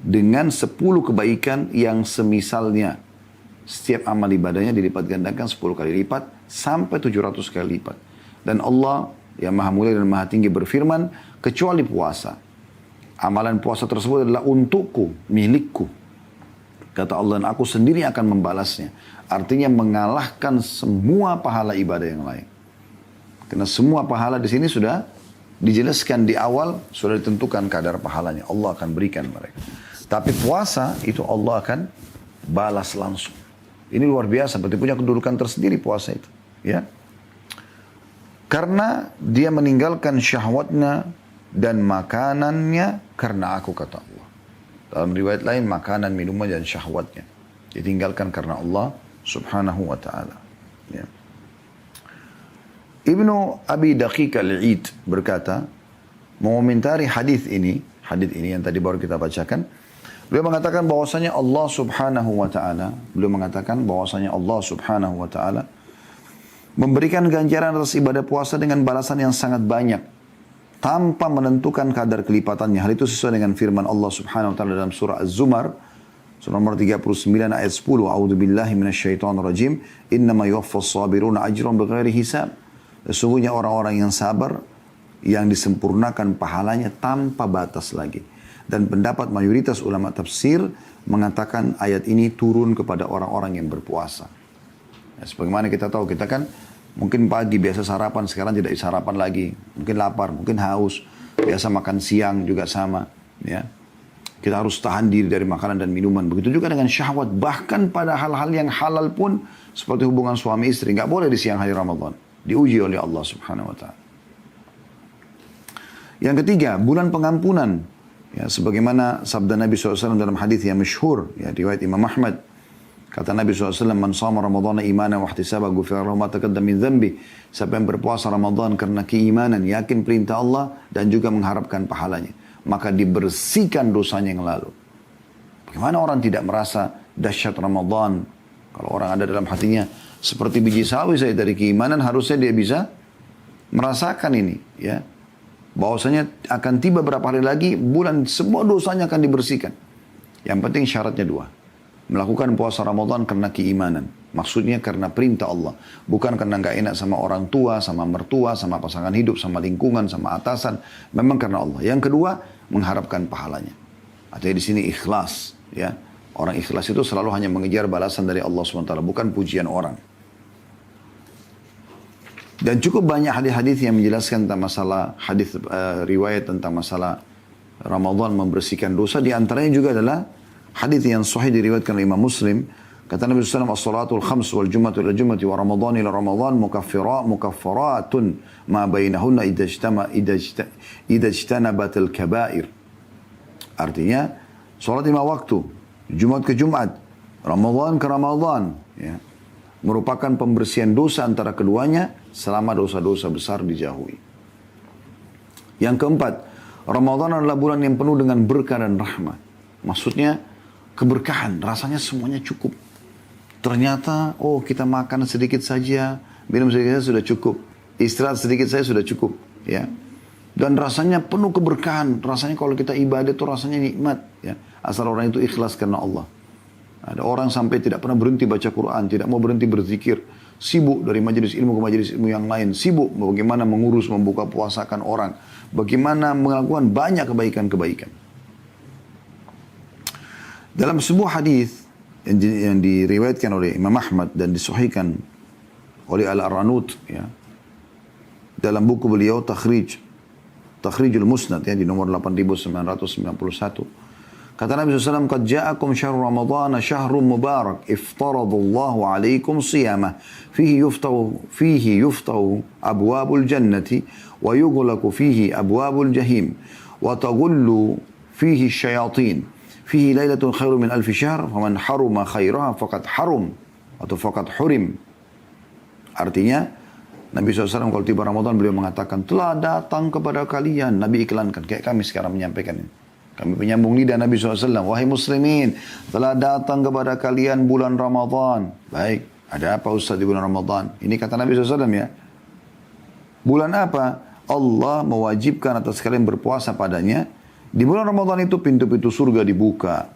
Speaker 2: Dengan 10 kebaikan yang semisalnya. Setiap amal ibadahnya dilipat gandakan 10 kali lipat sampai 700 kali lipat. Dan Allah yang Maha Mulia dan Maha Tinggi berfirman, kecuali puasa. Amalan puasa tersebut adalah untukku, milikku. Kata Allah, dan aku sendiri akan membalasnya. Artinya mengalahkan semua pahala ibadah yang lain. Karena semua pahala di sini sudah dijelaskan di awal, sudah ditentukan kadar pahalanya. Allah akan berikan mereka. Tapi puasa itu Allah akan balas langsung. Ini luar biasa, berarti punya kedudukan tersendiri puasa itu. Ya. Karena dia meninggalkan syahwatnya dan makanannya karena aku, kata Allah. Dalam riwayat lain, makanan, minuman dan syahwatnya ditinggalkan karena Allah subhanahu wa ta'ala. Ya. Ibnu Abi Daqiq al-Id berkata, mengomentari hadis ini yang tadi baru kita bacakan, beliau mengatakan bahwasanya Allah subhanahu wa ta'ala, memberikan ganjaran atas ibadah puasa dengan balasan yang sangat banyak, tanpa menentukan kadar kelipatannya. Hal itu sesuai dengan firman Allah subhanahu wa ta'ala dalam surah Az-Zumar, surah nomor 39 ayat 10, A'udzu billahi minasyaitonir rajim, innama yuwaffas sabiruna ajran bighairi hisab. Sesungguhnya orang-orang yang sabar yang disempurnakan pahalanya tanpa batas lagi. Dan pendapat mayoritas ulama tafsir mengatakan ayat ini turun kepada orang-orang yang berpuasa. Ya, sebagaimana kita tahu, kita kan mungkin pagi biasa sarapan, sekarang tidak sarapan lagi. Mungkin lapar, mungkin haus. Biasa makan siang juga sama. Ya. Kita harus tahan diri dari makanan dan minuman. Begitu juga dengan syahwat. Bahkan pada hal-hal yang halal pun, seperti hubungan suami istri, nggak boleh di siang hari Ramadan. Diuji oleh Allah Subhanahu Wa Taala. Yang ketiga, bulan pengampunan. Ya, sebagaimana sabda Nabi SAW dalam hadis yang masyhur, ya, riwayat Imam Ahmad. Kata Nabi SAW, "Man shama Ramadhana imanan wa ihtisaban ghufira lahu ma taqaddama min dhanbi." Siapa yang berpuasa Ramadan karena keimanan, yakin perintah Allah dan juga mengharapkan pahalanya, maka dibersihkan dosanya yang lalu. Bagaimana orang tidak merasa dahsyat Ramadan? Kalau orang ada dalam hatinya seperti biji sawi saya dari keimanan, harusnya dia bisa merasakan ini, ya. Bahwasanya akan tiba berapa hari lagi bulan semua dosanya akan dibersihkan. Yang penting syaratnya dua. Melakukan puasa Ramadan karena keimanan. Maksudnya karena perintah Allah. Bukan karena nggak enak sama orang tua, sama mertua, sama pasangan hidup, sama lingkungan, sama atasan. Memang karena Allah. Yang kedua, mengharapkan pahalanya. Artinya di sini ikhlas. Ya. Orang ikhlas itu selalu hanya mengejar balasan dari Allah SWT. Bukan pujian orang. Dan cukup banyak hadis-hadis yang menjelaskan tentang masalah hadis riwayat tentang masalah Ramadan membersihkan dosa. Di antaranya juga adalah hadis yang sahih diriwayatkan oleh Imam Muslim. Kata Nabi SAW, "As-salatul khams wal jum'atu ila jum'ati wa Ramadan ila Ramadan mukaffaratun ma bainahunna idza ijtanabatil kaba'ir." Artinya, salat 5 waktu, Jumat ke Jumat, Ramadan ke Ramadan, ya, merupakan pembersihan dosa antara keduanya selama dosa-dosa besar dijauhi. Yang keempat, Ramadan adalah bulan yang penuh dengan berkah dan rahmat. Maksudnya, keberkahan, rasanya semuanya cukup. Ternyata, oh kita makan sedikit saja, minum sedikit saja sudah cukup. Istirahat sedikit saja sudah cukup. Ya. Dan rasanya penuh keberkahan. Rasanya kalau kita ibadah itu rasanya nikmat. Ya. Asal orang itu ikhlas karena Allah. Ada orang sampai tidak pernah berhenti baca Quran, tidak mau berhenti berzikir. Sibuk dari majelis ilmu ke majelis ilmu yang lain. Sibuk bagaimana mengurus, membuka puasakan orang. Bagaimana melakukan banyak kebaikan-kebaikan. Dalam sebuah hadis yang diriwayatkan oleh Imam Ahmad dan disahihkan oleh Al-Arnaut, ya, dalam buku beliau Takhrijul Musnad, ya, di nomor 8991, kata Nabi SAW, "Qad ja'akum syahrul Ramadhan syahrun mubarak iftaradallahu alaikum siyamah fihi yuftahu abwabul jannati wa yughlaqu fihi abwabul jahim wa taghullu fihi syayatin fihi lailatun khairu min alfi syahr faman haruma khairaha faqad harum atau faqad hurim." Artinya Nabi SAW kalau tiba Ramadan beliau mengatakan, telah datang kepada kalian, Nabi iklankan kayak kami sekarang menyampaikan ini. Kami penyambung lidah Nabi SAW. Wahai muslimin, telah datang kepada kalian bulan Ramadan. Baik, ada apa Ustaz di bulan Ramadan? Ini kata Nabi SAW, ya. Bulan apa? Allah mewajibkan atas kalian berpuasa padanya. Di bulan Ramadan itu pintu-pintu surga dibuka.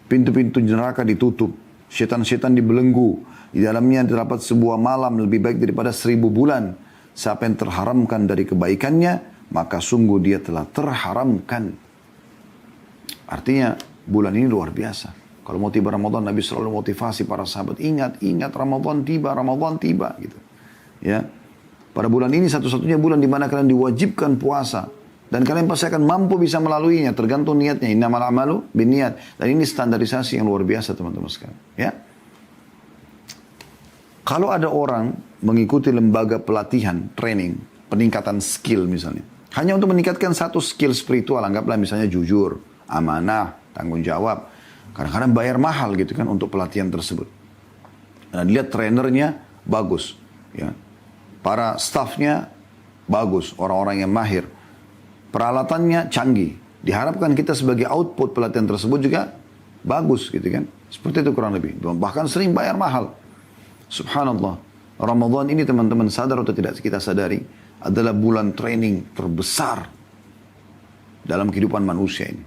Speaker 2: Pintu-pintu neraka ditutup. Setan-setan dibelenggu. Di dalamnya terdapat sebuah malam lebih baik daripada 1000 bulan. Siapa yang terharamkan dari kebaikannya, maka sungguh dia telah terharamkan. Artinya bulan ini luar biasa. Kalau mau tiba Ramadan, Nabi selalu motivasi para sahabat. Ingat Ramadan tiba gitu. Ya. Pada bulan ini satu-satunya bulan di mana kalian diwajibkan puasa. Dan kalian pasti akan mampu bisa melaluinya. Tergantung niatnya. Innamal a'malu binniyat. Dan ini standarisasi yang luar biasa teman-teman sekalian. Ya. Kalau ada orang mengikuti lembaga pelatihan, training, peningkatan skill misalnya. Hanya untuk meningkatkan satu skill spiritual. Anggaplah misalnya jujur, amanah, tanggung jawab. Kadang-kadang bayar mahal gitu kan untuk pelatihan tersebut. Dan lihat trainernya bagus. Ya. Para staffnya bagus, orang-orang yang mahir. Peralatannya canggih. Diharapkan kita sebagai output pelatihan tersebut juga bagus gitu kan. Seperti itu kurang lebih. Bahkan sering bayar mahal. Subhanallah. Ramadan ini teman-teman sadar atau tidak kita sadari adalah bulan training terbesar dalam kehidupan manusia ini.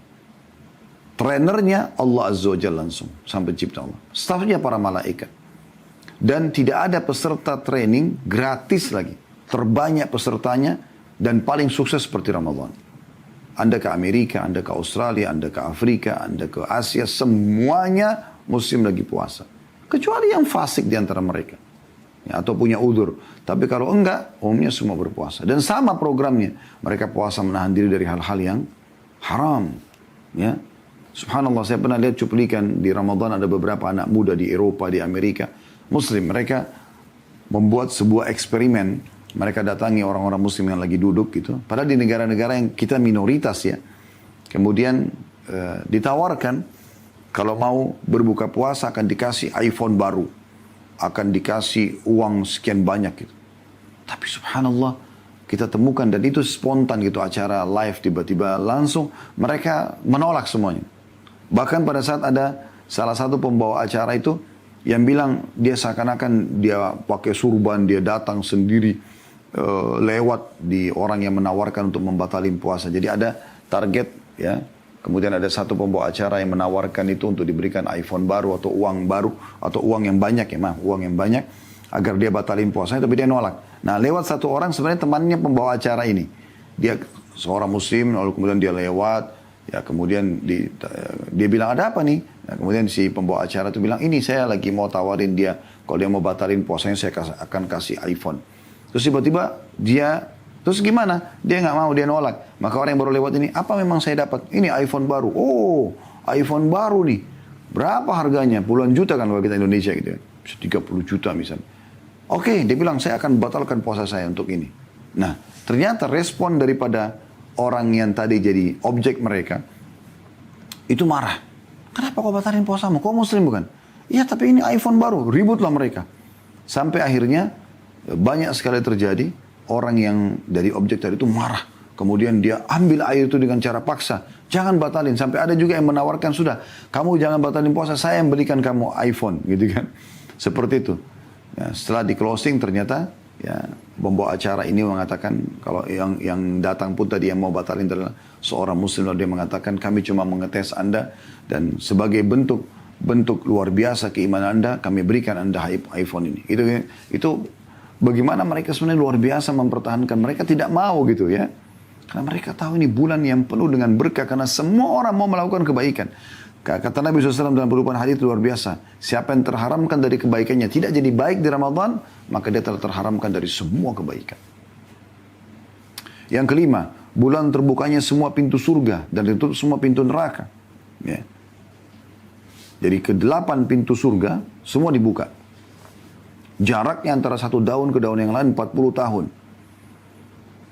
Speaker 2: Trainernya Allah Azza wa Jalla langsung sampai pencipta Allah. Staffnya para malaikat. Dan tidak ada peserta training gratis lagi. Terbanyak pesertanya dan paling sukses seperti Ramadan. Anda ke Amerika, Anda ke Australia, Anda ke Afrika, Anda ke Asia, semuanya muslim lagi puasa. Kecuali yang fasik di antara mereka. ya, atau punya udzur. Tapi kalau enggak, umumnya semua berpuasa. Dan sama programnya, mereka puasa menahan diri dari hal-hal yang haram. Ya, subhanallah, saya pernah lihat cuplikan di Ramadan ada beberapa anak muda di Eropa, di Amerika, Muslim. Mereka membuat sebuah eksperimen. Mereka datangi orang-orang Muslim yang lagi duduk gitu. Padahal di negara-negara yang kita minoritas ya. Kemudian ditawarkan kalau mau berbuka puasa akan dikasih iPhone baru. Akan dikasih uang sekian banyak gitu. Tapi subhanallah kita temukan dan itu spontan gitu acara live tiba-tiba langsung mereka menolak semuanya. Bahkan pada saat ada salah satu pembawa acara itu yang bilang dia seakan-akan dia pakai surban, dia datang sendiri lewat di orang yang menawarkan untuk membatalin puasa. Jadi ada target ya. Kemudian ada satu pembawa acara yang menawarkan itu untuk diberikan iPhone baru atau uang baru atau uang yang banyak ya, uang yang banyak agar dia batalin puasanya, tapi dia nolak. Nah, lewat satu orang sebenarnya temannya pembawa acara ini. Dia seorang muslim, lalu kemudian dia lewat, ya kemudian dia bilang ada apa nih? Nah, kemudian si pembawa acara itu bilang, ini saya lagi mau tawarin dia, kalau dia mau batalin puasanya saya akan kasih iPhone. Terus tiba-tiba dia, terus gimana? Dia nggak mau, dia nolak. Maka orang yang baru lewat ini, apa memang saya dapat? Ini iPhone baru. Oh, iPhone baru nih. Berapa harganya? Puluhan juta kan kalau kita Indonesia gitu ya. 30 juta misalnya. Oke, dia bilang saya akan batalkan puasa saya untuk ini. Nah, ternyata respon daripada orang yang tadi jadi objek mereka, itu marah. Kenapa kau batalin puasamu? Kau muslim bukan? Iya, tapi ini iPhone baru. Ributlah mereka. Sampai akhirnya banyak sekali terjadi orang yang dari objek tadi itu marah. Kemudian dia ambil air itu dengan cara paksa. Jangan batalin. Sampai ada juga yang menawarkan, sudah, kamu jangan batalin puasa, saya yang belikan kamu iPhone. Gitu kan. Seperti itu. Ya, setelah di closing ternyata ya pembawa acara ini mengatakan kalau yang datang pun tadi yang mau batalin adalah seorang muslim, lalu dia mengatakan kami cuma mengetes Anda dan sebagai bentuk luar biasa keimanan Anda kami berikan Anda iPhone ini. Itu bagaimana mereka sebenarnya luar biasa mempertahankan, mereka tidak mau gitu ya. Karena mereka tahu ini bulan yang penuh dengan berkah karena semua orang mau melakukan kebaikan. Kata Nabi SAW dalam perubahan hadis luar biasa. Siapa yang terharamkan dari kebaikannya tidak jadi baik di Ramadan, maka dia telah terharamkan dari semua kebaikan. Yang kelima, bulan terbukanya semua pintu surga dan ditutup semua pintu neraka. Ya. Jadi ke-8 pintu surga semua dibuka. Jaraknya antara satu daun ke daun yang lain 40 tahun.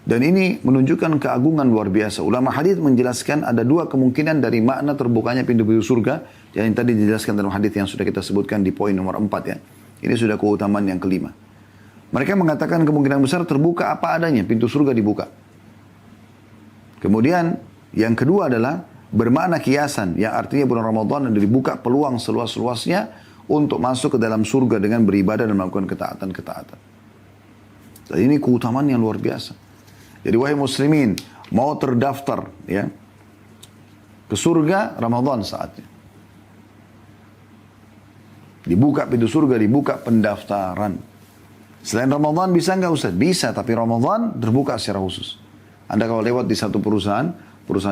Speaker 2: Dan ini menunjukkan keagungan luar biasa. Ulama hadis menjelaskan ada dua kemungkinan dari makna terbukanya pintu-pintu surga. Yang tadi dijelaskan dalam hadis yang sudah kita sebutkan di poin nomor 4 ya. Ini sudah keutamaan yang kelima. Mereka mengatakan kemungkinan besar terbuka apa adanya. Pintu surga dibuka. Kemudian yang kedua adalah bermakna kiasan. Yang artinya bulan Ramadan dan dibuka peluang seluas-luasnya untuk masuk ke dalam surga dengan beribadah dan melakukan ketaatan-ketaatan. Dan ini keutamaan yang luar biasa. Jadi wahai muslimin, mau terdaftar ya ke surga, Ramadan saatnya. Dibuka pintu surga, dibuka pendaftaran. Selain Ramadan bisa nggak Ustaz? Bisa, tapi Ramadan terbuka secara khusus. Anda kalau lewat di satu perusahaan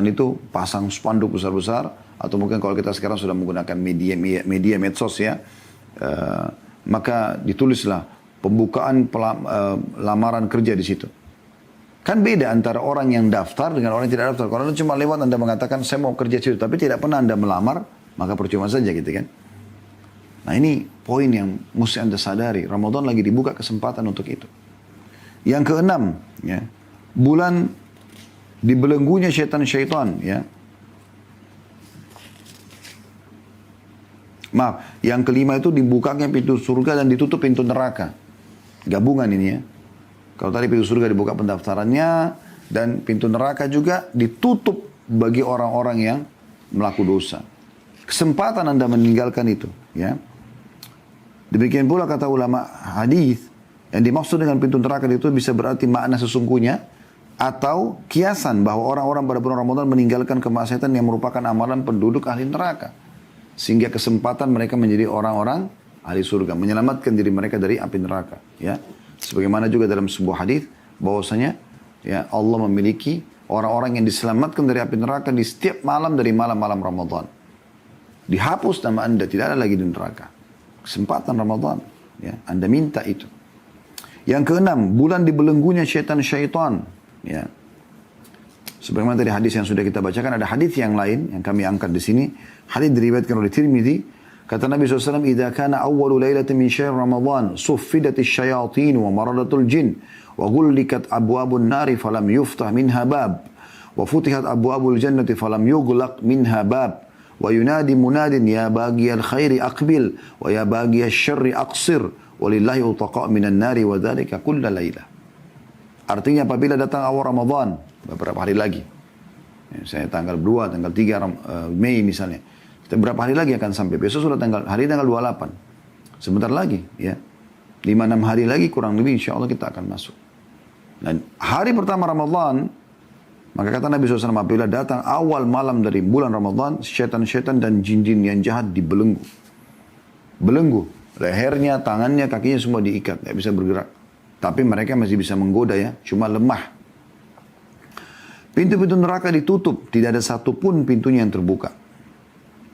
Speaker 2: itu pasang spanduk besar-besar, atau mungkin kalau kita sekarang sudah menggunakan media medsos ya, maka ditulislah pembukaan lamaran kerja di situ. Kan beda antara orang yang daftar dengan orang yang tidak daftar. Kalau Anda cuma lewat, Anda mengatakan, saya mau kerja situ, tapi tidak pernah Anda melamar, maka percuma saja gitu kan. Nah ini poin yang mesti Anda sadari. Ramadan lagi dibuka kesempatan untuk itu. Yang keenam, ya, bulan dibelenggunya syaitan-syaitan. Ya. Maaf, yang kelima itu dibukanya pintu surga dan ditutup pintu neraka. Gabungan ini ya. Kalau tadi pintu surga dibuka pendaftarannya dan pintu neraka juga ditutup bagi orang-orang yang melakukan dosa. Kesempatan Anda meninggalkan itu, ya. Demikian pula kata ulama hadis, yang dimaksud dengan pintu neraka itu bisa berarti makna sesungguhnya atau kiasan bahwa orang-orang pada bulan Ramadan meninggalkan kemaksiatan yang merupakan amalan penduduk ahli neraka. Sehingga kesempatan mereka menjadi orang-orang ahli surga, menyelamatkan diri mereka dari api neraka, ya. Sebagaimana juga dalam sebuah hadis bahwasanya ya Allah memiliki orang-orang yang diselamatkan dari api neraka di setiap malam dari malam-malam Ramadan. Dihapus nama Anda, tidak ada lagi di neraka. Kesempatan Ramadan, ya, Anda minta itu. Yang keenam, bulan dibelenggunya syaitan-syaitan. Ya. Sebagaimana tadi hadis yang sudah kita bacakan, ada hadis yang lain yang kami angkat di sini. Hadis diriwayatkan oleh Tirmidzi. Kata Nabi SAW, "Idza kana awwalu lailatin min syahr Ramadan, suffidatis syayatin wa maradatul jin, wa ghullikat abwabun nari falam yuftah minha bab, wa futihat abwabul jannati falam yughlaq minha bab, wa yunadi munadin ya baghiyal khairi aqbil, wa ya baghiyasy syarri aqsir, walillahi utaqa minan nari wa dzalika kulla lailah." Artinya apabila datang awal Ramadan, beberapa hari lagi, saya tanggal 2, tanggal 3 Mei misalnya, kita berapa hari lagi akan sampai, besok sudah hari tanggal 28, sebentar lagi ya, 5-6 hari lagi kurang lebih insya Allah kita akan masuk. Dan hari pertama Ramadan, maka kata Nabi SAW, apabila datang awal malam dari bulan Ramadan, syaitan-syaitan dan jin-jin yang jahat dibelenggu. Belenggu, lehernya, tangannya, kakinya semua diikat, tidak bisa bergerak. Tapi mereka masih bisa menggoda ya, cuma lemah. Pintu-pintu neraka ditutup, tidak ada satupun pintunya yang terbuka.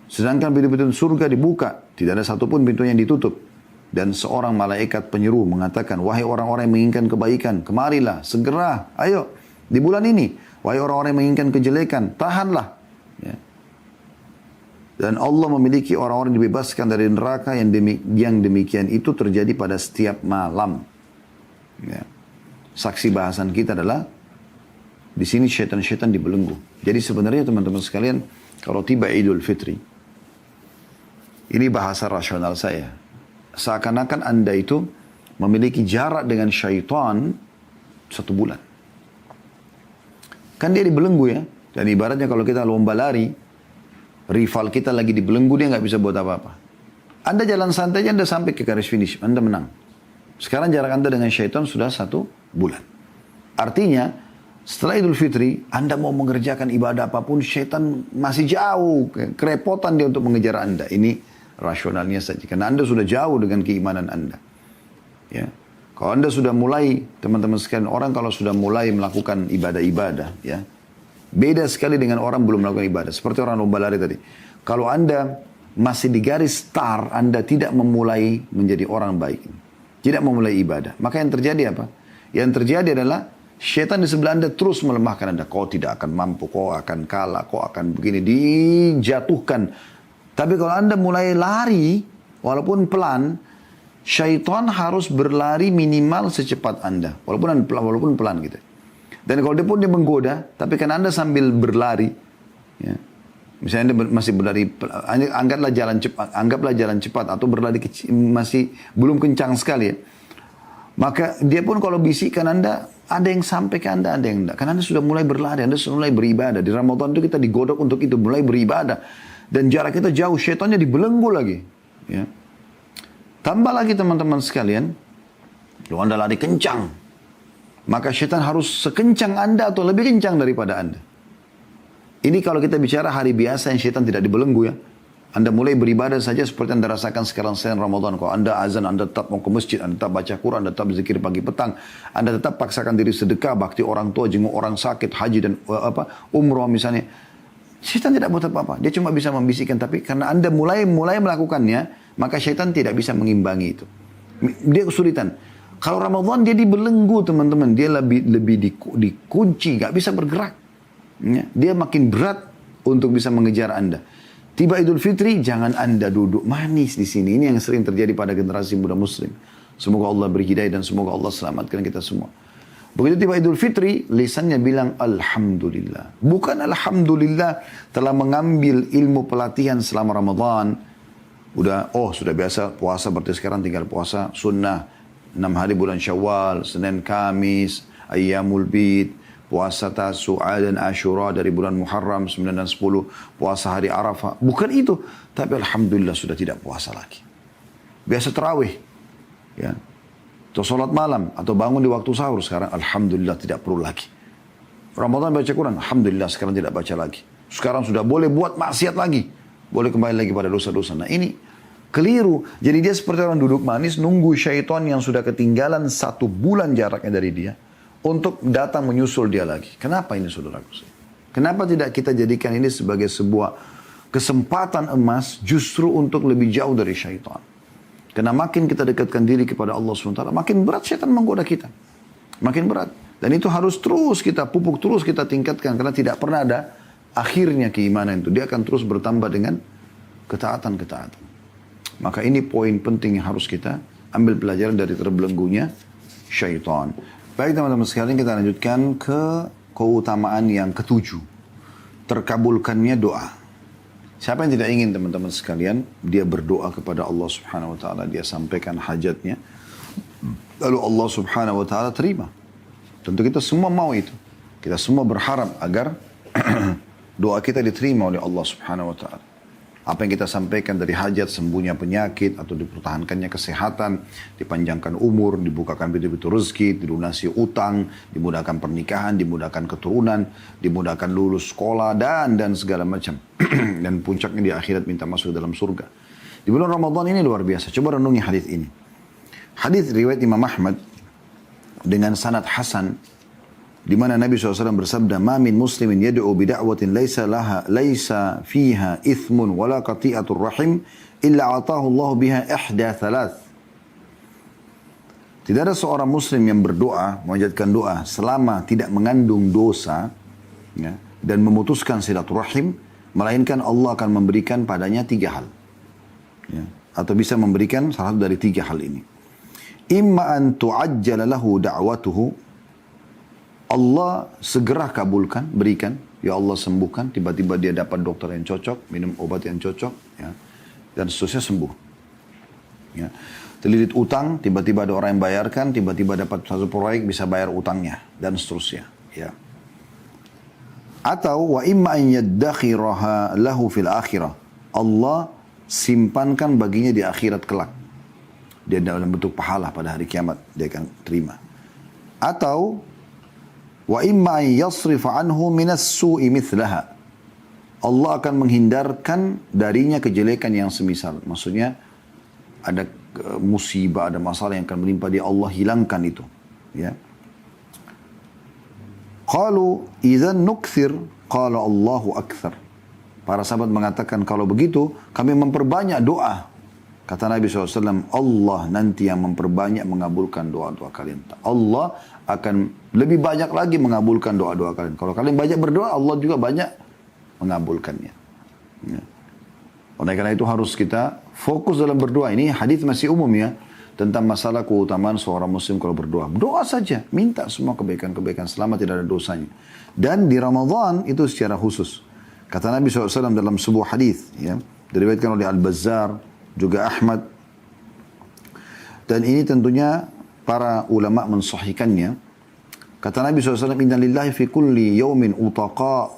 Speaker 2: Sedangkan pintu-pintu surga dibuka, tidak ada satupun pintunya yang ditutup. Dan seorang malaikat penyeru mengatakan, "Wahai orang-orang yang menginginkan kebaikan, kemarilah, segera, ayo, di bulan ini. Wahai orang-orang yang menginginkan kejelekan, tahanlah." Ya. Dan Allah memiliki orang-orang yang dibebaskan dari neraka yang demikian itu terjadi pada setiap malam. Ya. Saksi bahasan kita adalah di sini syaitan-syaitan dibelenggu. Jadi sebenarnya teman-teman sekalian, kalau tiba Idul Fitri, ini bahasa rasional saya, seakan-akan Anda itu memiliki jarak dengan syaitan 1 bulan. Kan dia dibelenggu ya. Dan ibaratnya kalau kita lomba lari, rival kita lagi dibelenggu, dia nggak bisa buat apa-apa. Anda jalan santai aja, Anda sampai ke garis finish, Anda menang. Sekarang jarak Anda dengan syaitan sudah 1 bulan. Artinya, setelah Idul Fitri, Anda mau mengerjakan ibadah apapun, syaitan masih jauh. Kerepotan dia untuk mengejar Anda. Ini rasionalnya saja. Karena Anda sudah jauh dengan keimanan Anda. Ya. Kalau Anda sudah mulai, teman-teman sekalian, orang kalau sudah mulai melakukan ibadah-ibadah, ya, beda sekali dengan orang belum melakukan ibadah. Seperti orang lomba lari tadi. Kalau Anda masih di garis start, Anda tidak memulai menjadi orang baik. Tidak memulai ibadah. Maka yang terjadi apa? Yang terjadi adalah syaitan di sebelah Anda terus melemahkan Anda. Kau tidak akan mampu, kau akan kalah, kau akan begini. Dijatuhkan. Tapi kalau Anda mulai lari, walaupun pelan, syaitan harus berlari minimal secepat Anda. Walaupun pelan gitu. Dan kalau dia pun dia menggoda, tapi kan Anda sambil berlari, ya, misalnya Anda masih berlari, anggaplah jalan cepat atau berlari masih belum kencang sekali ya. Maka dia pun kalau bisikkan Anda, ada yang sampai ke Anda, ada yang enggak. Karena Anda sudah mulai berlari, Anda sudah mulai beribadah. Di Ramadan itu kita digodok untuk itu, mulai beribadah. Dan jarak kita jauh, syaitannya dibelenggu lagi. Ya. Tambah lagi teman-teman sekalian, kalau Anda lari kencang, maka syaitan harus sekencang Anda atau lebih kencang daripada Anda. Ini kalau kita bicara hari biasa yang syaitan tidak dibelenggu ya. Anda mulai beribadah saja seperti Anda rasakan sekarang selain Ramadan. Kalau Anda azan, Anda tetap mau ke masjid, Anda tetap baca Quran, Anda tetap zikir pagi petang. Anda tetap paksakan diri sedekah, bakti orang tua, jenguk orang sakit, haji dan umroh misalnya. Syaitan tidak buat apa-apa. Dia cuma bisa membisikkan. Tapi karena Anda mulai melakukannya, maka syaitan tidak bisa mengimbangi itu. Dia kesulitan. Kalau Ramadan dia dibelenggu teman-teman. Dia lebih dikunci, gak bisa bergerak. Ya, dia makin berat untuk bisa mengejar Anda. Tiba Idul Fitri, jangan Anda duduk manis di sini. Ini yang sering terjadi pada generasi muda Muslim. Semoga Allah beri hidayah dan semoga Allah selamatkan kita semua. Begitu tiba Idul Fitri, lisannya bilang Alhamdulillah. Bukan Alhamdulillah telah mengambil ilmu pelatihan selama Ramadan. Sudah biasa puasa, berarti sekarang tinggal puasa sunnah. 6 hari bulan Syawal, Senin, Kamis, Ayyamul Bid. Puasa Tasu'a dan Ashura dari bulan Muharram 9 dan 10. Puasa hari Arafah. Bukan itu. Tapi Alhamdulillah sudah tidak puasa lagi. Biasa terawih. Ya. Atau sholat malam. Atau bangun di waktu sahur. Sekarang Alhamdulillah tidak perlu lagi. Ramadan baca Quran. Alhamdulillah sekarang tidak baca lagi. Sekarang sudah boleh buat maksiat lagi. Boleh kembali lagi pada dosa-dosa. Nah ini keliru. Jadi dia seperti orang duduk manis. Nunggu syaitan yang sudah ketinggalan 1 bulan jaraknya dari dia. Untuk datang menyusul dia lagi. Kenapa ini saudaraku? Kenapa tidak kita jadikan ini sebagai sebuah kesempatan emas justru untuk lebih jauh dari syaitan? Karena makin kita dekatkan diri kepada Allah SWT, makin berat syaitan menggoda kita. Makin berat. Dan itu harus terus kita pupuk, terus kita tingkatkan. Karena tidak pernah ada akhirnya keimanan itu. Dia akan terus bertambah dengan ketaatan-ketaatan. Maka ini poin penting yang harus kita ambil pelajaran dari terbelenggunya syaitan. Baik teman-teman sekalian, kita lanjutkan ke keutamaan yang ketujuh. Terkabulkannya doa. Siapa yang tidak ingin teman-teman sekalian, dia berdoa kepada Allah Subhanahu wa taala, dia sampaikan hajatnya, lalu Allah Subhanahu wa taala terima. Tentu kita semua mau itu. Kita semua berharap agar doa kita diterima oleh Allah Subhanahu wa taala. Apa yang kita sampaikan dari hajat, sembuhnya penyakit atau dipertahankannya kesehatan, dipanjangkan umur, dibukakan pintu-pintu rezeki, dilunasi utang, dimudahkan pernikahan, dimudahkan keturunan, dimudahkan lulus sekolah dan segala macam. Dan puncaknya di akhirat minta masuk dalam surga. Di bulan Ramadan ini luar biasa. Coba renungi hadis ini. Hadis riwayat Imam Ahmad dengan sanad hasan, di mana Nabi SAW bersabda, "Ma min muslimin yad'u bida'watin laisa fiha ithmun wala qati'atur rahim illa atahu Allah biha ihda thalath." Tidak ada seorang muslim yang berdoa, memanjatkan doa selama tidak mengandung dosa, ya, dan memutuskan silaturahim, melainkan Allah akan memberikan padanya 3 hal. Ya, atau bisa memberikan salah satu dari 3 hal ini. Imma an tu'ajjala lahu da'watuhu, Allah segera kabulkan, berikan, ya Allah sembuhkan, tiba-tiba dia dapat dokter yang cocok, minum obat yang cocok, ya, dan seterusnya sembuh. Ya. Terlilit utang, tiba-tiba ada orang yang bayarkan, tiba-tiba dapat satu proyek bisa bayar utangnya, dan seterusnya. Ya. Atau wa imma an yaddakhiraha lahu fil akhirah, Allah simpankan baginya di akhirat kelak. Dia dalam bentuk pahala pada hari kiamat, dia akan terima. Atau wa imma yasrifa anhu minas su'i mithlaha, Allah akan menghindarkan darinya kejelekan yang semisal. Maksudnya ada musibah, ada masalah yang akan menimpa dia, Allah hilangkan itu. Ya. Qalu idzan nukthir, qala Allahu akthar. Para sahabat mengatakan, kalau begitu kami memperbanyak doa. Kata Nabi SAW, Allah nanti yang memperbanyak mengabulkan doa-doa kalian. Allah akan lebih banyak lagi mengabulkan doa-doa kalian. Kalau kalian banyak berdoa, Allah juga banyak mengabulkannya. Ya. Oleh karena itu harus kita fokus dalam berdoa. Ini hadis masih umum ya, tentang masalah keutamaan seorang muslim kalau berdoa. Doa saja, minta semua kebaikan-kebaikan selama tidak ada dosanya. Dan di Ramadan itu secara khusus. Kata Nabi SAW dalam sebuah hadis, ya, diriwayatkan oleh Al-Bazzar, juga Ahmad. Dan ini tentunya para ulama mensahihkannya. Kata Nabi SAW, "Inna lillahi fi kulli yawmin utaqa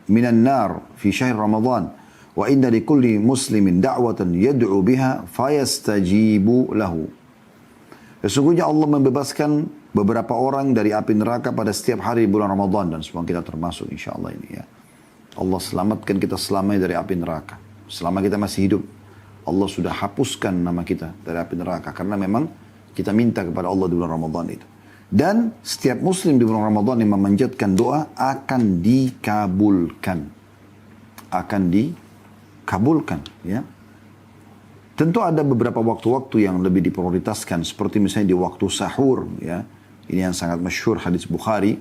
Speaker 2: minan nar fi syahr Ramadan. Wa inna li kulli muslimin da'watan yad'u biha fayastajibu lahu." Sesungguhnya Allah membebaskan beberapa orang dari api neraka pada setiap hari bulan Ramadan. Dan semua kita termasuk insyaAllah ini ya. Allah selamatkan kita selamanya dari api neraka. Selama kita masih hidup, Allah sudah hapuskan nama kita dari api neraka. Karena memang kita minta kepada Allah di bulan Ramadan itu. Dan setiap muslim di bulan Ramadan yang memanjatkan doa akan dikabulkan. Akan dikabulkan. Ya. Tentu ada beberapa waktu-waktu yang lebih diprioritaskan. Seperti misalnya di waktu sahur. Ya. Ini yang sangat masyhur hadis Bukhari.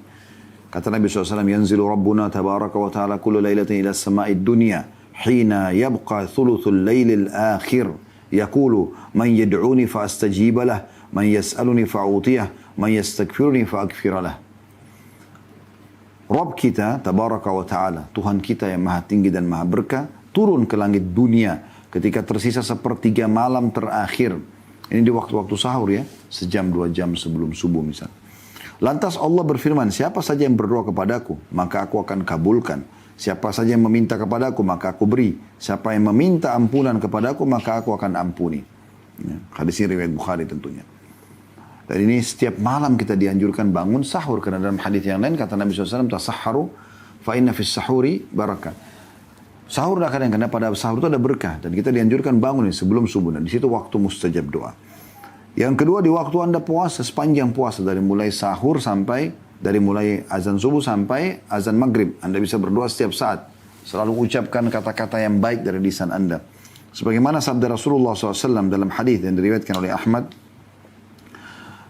Speaker 2: Kata Nabi SAW, "Yanzilu Rabbuna tabaraka wa ta'ala kullu laylatin ila sama'id dunya. Hina yabqa thuluthul laylil akhir. Yaqulu, man yad'uni fa astajiba lah. Man yas'aluni fa utiyah. Man yastakfiruni fa akfira lah." Rabb kita, tabaraka wa ta'ala, Tuhan kita yang maha tinggi dan maha berkah, turun ke langit dunia ketika tersisa sepertiga malam terakhir. Ini di waktu-waktu sahur ya, sejam 2 jam sebelum subuh misalnya. Lantas Allah berfirman, siapa saja yang berdoa kepadaku, maka aku akan kabulkan. Siapa saja yang meminta kepadaku, maka aku beri. Siapa yang meminta ampunan kepadaku, maka aku akan ampuni. Ya, hadis ini riwayat Bukhari tentunya. Dan ini setiap malam kita dianjurkan bangun sahur. Karena dalam hadis yang lain kata Nabi SAW, tasahharu fa inna fis sahuri barakah. Sahur dah kadang, karena pada sahur itu ada berkah. Dan kita dianjurkan bangun sebelum subuh. Dan di situ waktu mustajab doa. Yang kedua, di waktu Anda puasa, sepanjang puasa. Dari mulai sahur sampai, dari mulai azan subuh sampai azan maghrib. Anda bisa berdoa setiap saat. Selalu ucapkan kata-kata yang baik dari lisan Anda. Sebagaimana sabda Rasulullah SAW dalam hadis yang diriwayatkan oleh Ahmad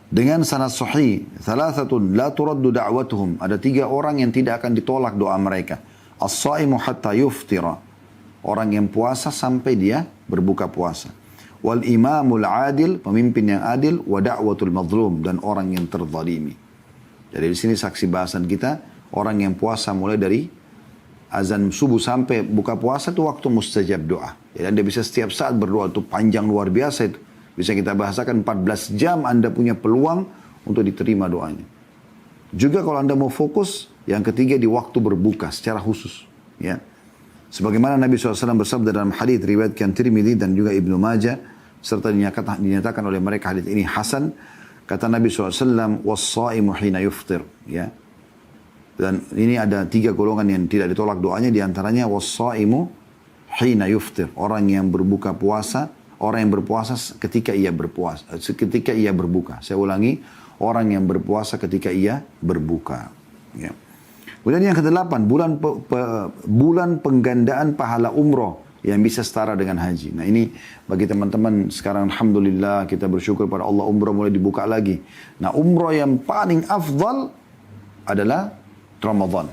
Speaker 2: dengan sanad sahih, thalathatun la turaddu da'watuhum, ada 3 orang yang tidak akan ditolak doa mereka. As-shaimu hatta yuftira, orang yang puasa sampai dia berbuka puasa. Wal imamul adil, pemimpin yang adil, wa da'watul mazlum, dan orang yang terzalimi. Jadi di sini saksi bahasan kita, orang yang puasa mulai dari azan subuh sampai buka puasa itu waktu mustajab doa. Jadi Anda bisa setiap saat berdoa, itu panjang luar biasa itu. Bisa kita bahasakan 14 jam Anda punya peluang untuk diterima doanya. Juga kalau Anda mau fokus, yang ketiga di waktu berbuka secara khusus. Ya. Sebagaimana Nabi SAW bersabda dalam hadis riwayatkan Tirmidzi dan juga Ibnu Majah, serta dinyatakan oleh mereka hadis ini hasan. Kata Nabi SAW, was-shaimu hina yuftir. Ya. Dan ini ada 3 golongan yang tidak ditolak doanya, diantaranya was-shaimu hina yuftir, orang yang berbuka puasa, orang yang berpuasa ketika ia berpuasa, ketika ia berbuka. Saya ulangi, orang yang berpuasa ketika ia berbuka. Ya. Kemudian yang ke-8, bulan penggandaan pahala umroh yang bisa setara dengan haji. Nah ini bagi teman-teman sekarang alhamdulillah kita bersyukur pada Allah, umroh mulai dibuka lagi. Nah umroh yang paling afdal adalah Ramadan.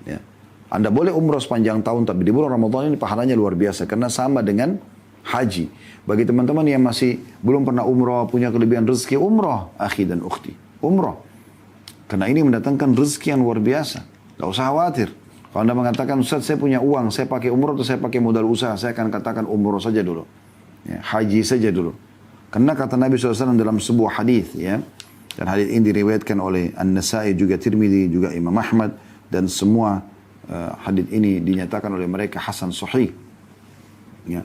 Speaker 2: Ya. Anda boleh umroh sepanjang tahun, tapi di bulan Ramadan ini pahalanya luar biasa karena sama dengan haji. Bagi teman-teman yang masih belum pernah umroh, punya kelebihan rezeki, umroh, akhi dan ukhti, umroh. Karena ini mendatangkan rezeki yang luar biasa. Tidak usah khawatir. Kalau Anda mengatakan, Ustaz saya punya uang, saya pakai umroh atau saya pakai modal usaha, saya akan katakan umroh saja dulu. Ya, haji saja dulu. Karena kata Nabi SAW dalam sebuah hadis, ya, dan hadis ini diriwayatkan oleh An-Nasai, juga Tirmidzi, juga Imam Ahmad, dan semua hadis ini dinyatakan oleh mereka hasan sahih. Ya.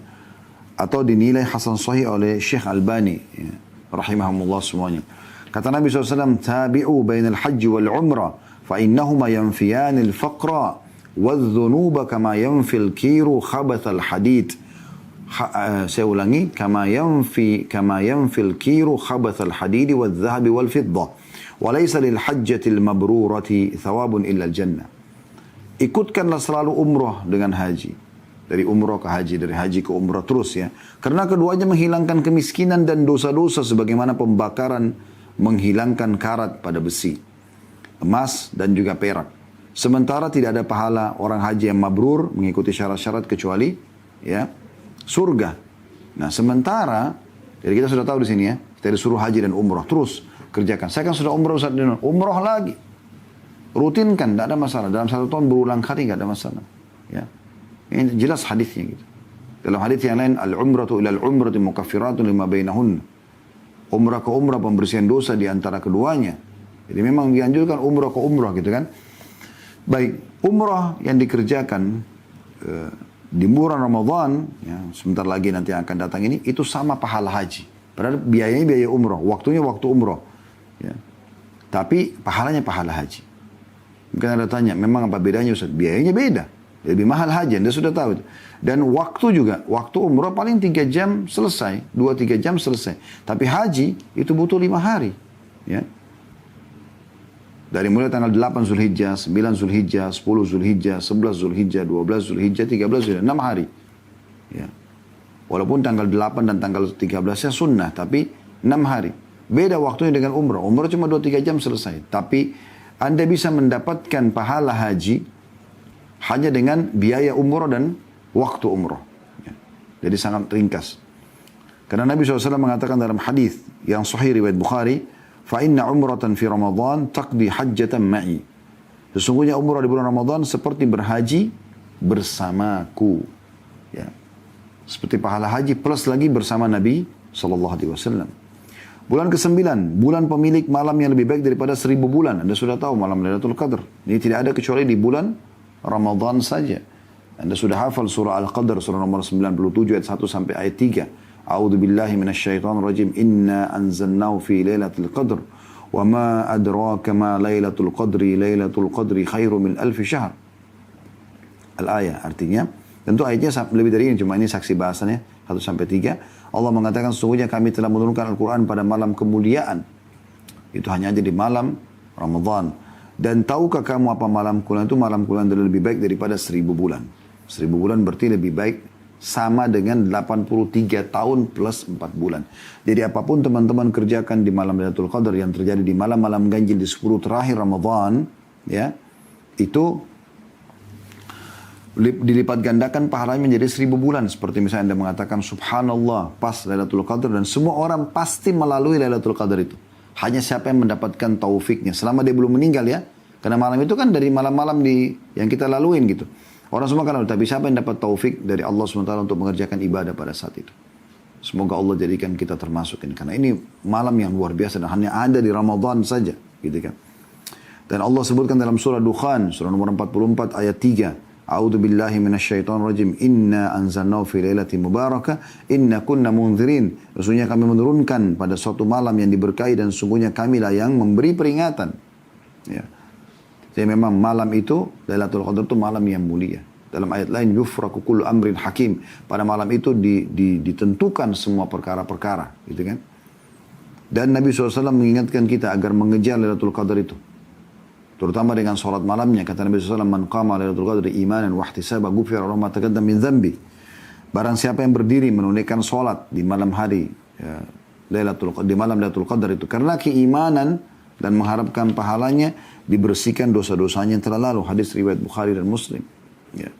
Speaker 2: Atau dinilai hasan sahih oleh Syekh Albani, ya, rahimahumullah semuanya. Kata Nabi SAW, tabi'u bainal hajji wal umrah, fa innahuma yanfiyanil faqra, wadh-dhunuba kama yanfil kiru khabathal hadid. Saya ulangi, kama yanfil kiru khabathal hadid wadh-dhahabi wal fiddah. Wa laysa lil hajjatil mabrurati thawabun illa al-jannah. Ikutkanlah selalu umrah dengan haji. Dari umrah ke haji, dari haji ke umrah terus ya. Karena keduanya menghilangkan kemiskinan dan dosa-dosa sebagaimana pembakaran menghilangkan karat pada besi, emas dan juga perak. Sementara tidak ada pahala orang haji yang mabrur mengikuti syarat-syarat kecuali ya surga. Nah sementara, jadi kita sudah tahu di sini ya, kita disuruh haji dan umrah terus kerjakan. Saya kan sudah umrah Ustaz, umrah lagi. Rutinkan, tidak ada masalah. Dalam 1 tahun berulang kali tidak ada masalah. Ya. Ini jelas hadisnya gitu. Dalam hadis yang lain, al-umratu ila al-umrati mukaffiratun lima bainahun. Umrah ke umrah pembersihan dosa di antara keduanya. Jadi memang dianjurkan umrah ke umrah gitu kan. Baik, umrah yang dikerjakan di bulan Ramadan, ya, sebentar lagi nanti yang akan datang ini, itu sama pahala haji. Padahal biayanya biaya umrah, waktunya waktu umrah. Ya. Tapi pahalanya pahala haji. Mungkin Anda tanya, memang apa bedanya Ustaz? Biayanya beda. Lebih mahal haji, Anda sudah tahu. Dan waktu juga, waktu umrah paling 3 jam selesai, 2-3 jam selesai. Tapi haji itu butuh 5 hari. Ya. Dari mulai tanggal 8 Zulhijjah, 9 Zulhijjah, 10 Zulhijjah, 11 Zulhijjah, 12 Zulhijjah, 13 Zulhijjah, 6 hari. Ya. Walaupun tanggal 8 dan tanggal 13-nya sunnah, tapi 6 hari. Beda waktunya dengan umrah. Umrah cuma 2-3 jam selesai. Tapi Anda bisa mendapatkan pahala haji hanya dengan biaya umrah dan waktu umrah. Ya. Jadi sangat ringkas. Karena Nabi SAW mengatakan dalam hadis yang sahih riwayat Bukhari, fa inna umratan fi Ramadan taqdi hajjatan ma'i. Sesungguhnya umrah di bulan Ramadan seperti berhaji bersamaku. Ya. Seperti pahala haji plus lagi bersama Nabi SAW. Bulan ke-9, bulan pemilik malam yang lebih baik daripada 1000 bulan. Anda sudah tahu malam Lailatul Qadar. Ini tidak ada kecuali di bulan Ramadan saja. Anda sudah hafal surah Al-Qadar, surah nomor 97 ayat 1 sampai ayat 3. A'udzu billahi minasyaitonir rajim. Inna anzalnahu fi Lailatul Qadr. Wa ma adraka ma Lailatul Qadri. Lailatul Qadri khairu min alfi syahr. Al-ayah artinya, tentu ayatnya lebih dari ini, cuma ini saksi bahasannya 1 sampai 3. Allah mengatakan sesungguhnya kami telah menurunkan Al-Quran pada malam kemuliaan. Itu hanya aja di malam Ramadan. Dan tahukah kamu apa malam kemuliaan itu? Malam kemuliaan adalah lebih baik daripada 1000 bulan. 1000 bulan berarti lebih baik sama dengan 83 tahun plus 4 bulan. Jadi apapun teman-teman kerjakan di malam Lailatul Qadar yang terjadi di malam-malam ganjil di 10 terakhir Ramadan, ya, itu dilipat gandakan pahalanya menjadi 1000 bulan. Seperti misalnya Anda mengatakan subhanallah pas Lailatul Qadar, dan semua orang pasti melalui Lailatul Qadar itu. Hanya siapa yang mendapatkan taufiknya selama dia belum meninggal, ya. Karena malam itu kan dari malam-malam yang kita laluin gitu. Orang semua kan, tapi siapa yang dapat taufik dari Allah SWT untuk mengerjakan ibadah pada saat itu. Semoga Allah jadikan kita termasuk ini. Karena ini malam yang luar biasa dan hanya ada di Ramadan saja, gitu kan. Dan Allah sebutkan dalam surah Dukhan, surah nomor 44 ayat 3. A'udzu billahi minasyaitonir rajim. Inna anzalnahu fi lailatin mubarakah inna kunna munzirin. Sesungguhnya kami menurunkan pada suatu malam yang diberkahi dan sungguhnya kamilah yang memberi peringatan. Ya. Jadi memang malam itu, Lailatul Qadar itu malam yang mulia. Dalam ayat lain, yufraku kullu amrin hakim. Pada malam itu ditentukan semua perkara-perkara. Gitu kan? Dan Nabi SAW mengingatkan kita agar mengejar Lailatul Qadar itu. Terutama dengan sholat malamnya. Kata Nabi SAW, man qama Lailatul Qadar imanan wa ihtisaba ghufira lahu ma taqaddama min dhanbi. Barang siapa yang berdiri menunaikan sholat di malam hari, ya, di malam Lailatul Qadar itu. Karena keimanan dan mengharapkan pahalanya, dibersihkan dosa-dosanya yang telah lalu. Hadis riwayat Bukhari dan Muslim. Ya.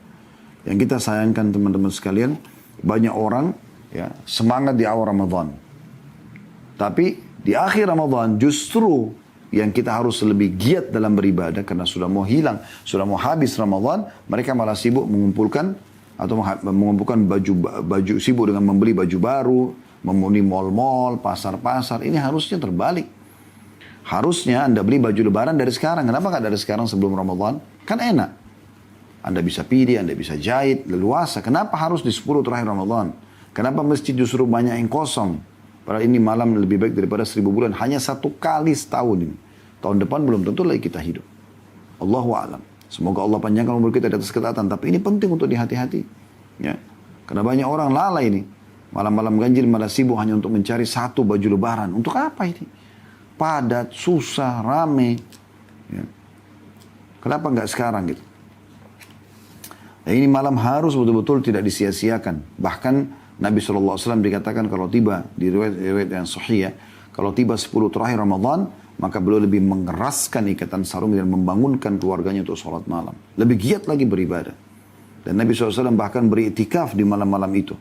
Speaker 2: Yang kita sayangkan teman-teman sekalian, banyak orang, ya, semangat di awal Ramadan. Tapi di akhir Ramadan justru yang kita harus lebih giat dalam beribadah karena sudah mau hilang, sudah mau habis Ramadan, mereka malah sibuk mengumpulkan baju, sibuk dengan membeli baju baru, memenuhi mal-mal, pasar-pasar. Ini harusnya terbalik. Harusnya Anda beli baju lebaran dari sekarang. Kenapa nggak dari sekarang sebelum Ramadan? Kan enak. Anda bisa pilih, Anda bisa jahit, leluasa. Kenapa harus di 10 terakhir Ramadan? Kenapa masjid justru banyak yang kosong? Padahal ini malam lebih baik daripada 1000 bulan. Hanya 1 kali setahun ini. Tahun depan belum tentu lagi kita hidup. Allahu a'lam. Semoga Allah panjangkan umur kita di atas ketaatan. Tapi ini penting untuk dihati-hati. Ya. Karena banyak orang lalai ini. Malam-malam ganjil malah sibuk hanya untuk mencari 1 baju lebaran. Untuk apa ini? Padat, susah, rame. Ya. Kenapa nggak sekarang gitu? Dan ini malam harus betul-betul tidak disia-siakan. Bahkan Nabi SAW dikatakan kalau tiba, di riwayat yang sahih ya, kalau tiba 10 terakhir Ramadan, maka beliau lebih mengeraskan ikatan sarung dan membangunkan keluarganya untuk sholat malam. Lebih giat lagi beribadah. Dan Nabi SAW bahkan beriktikaf di malam-malam itu.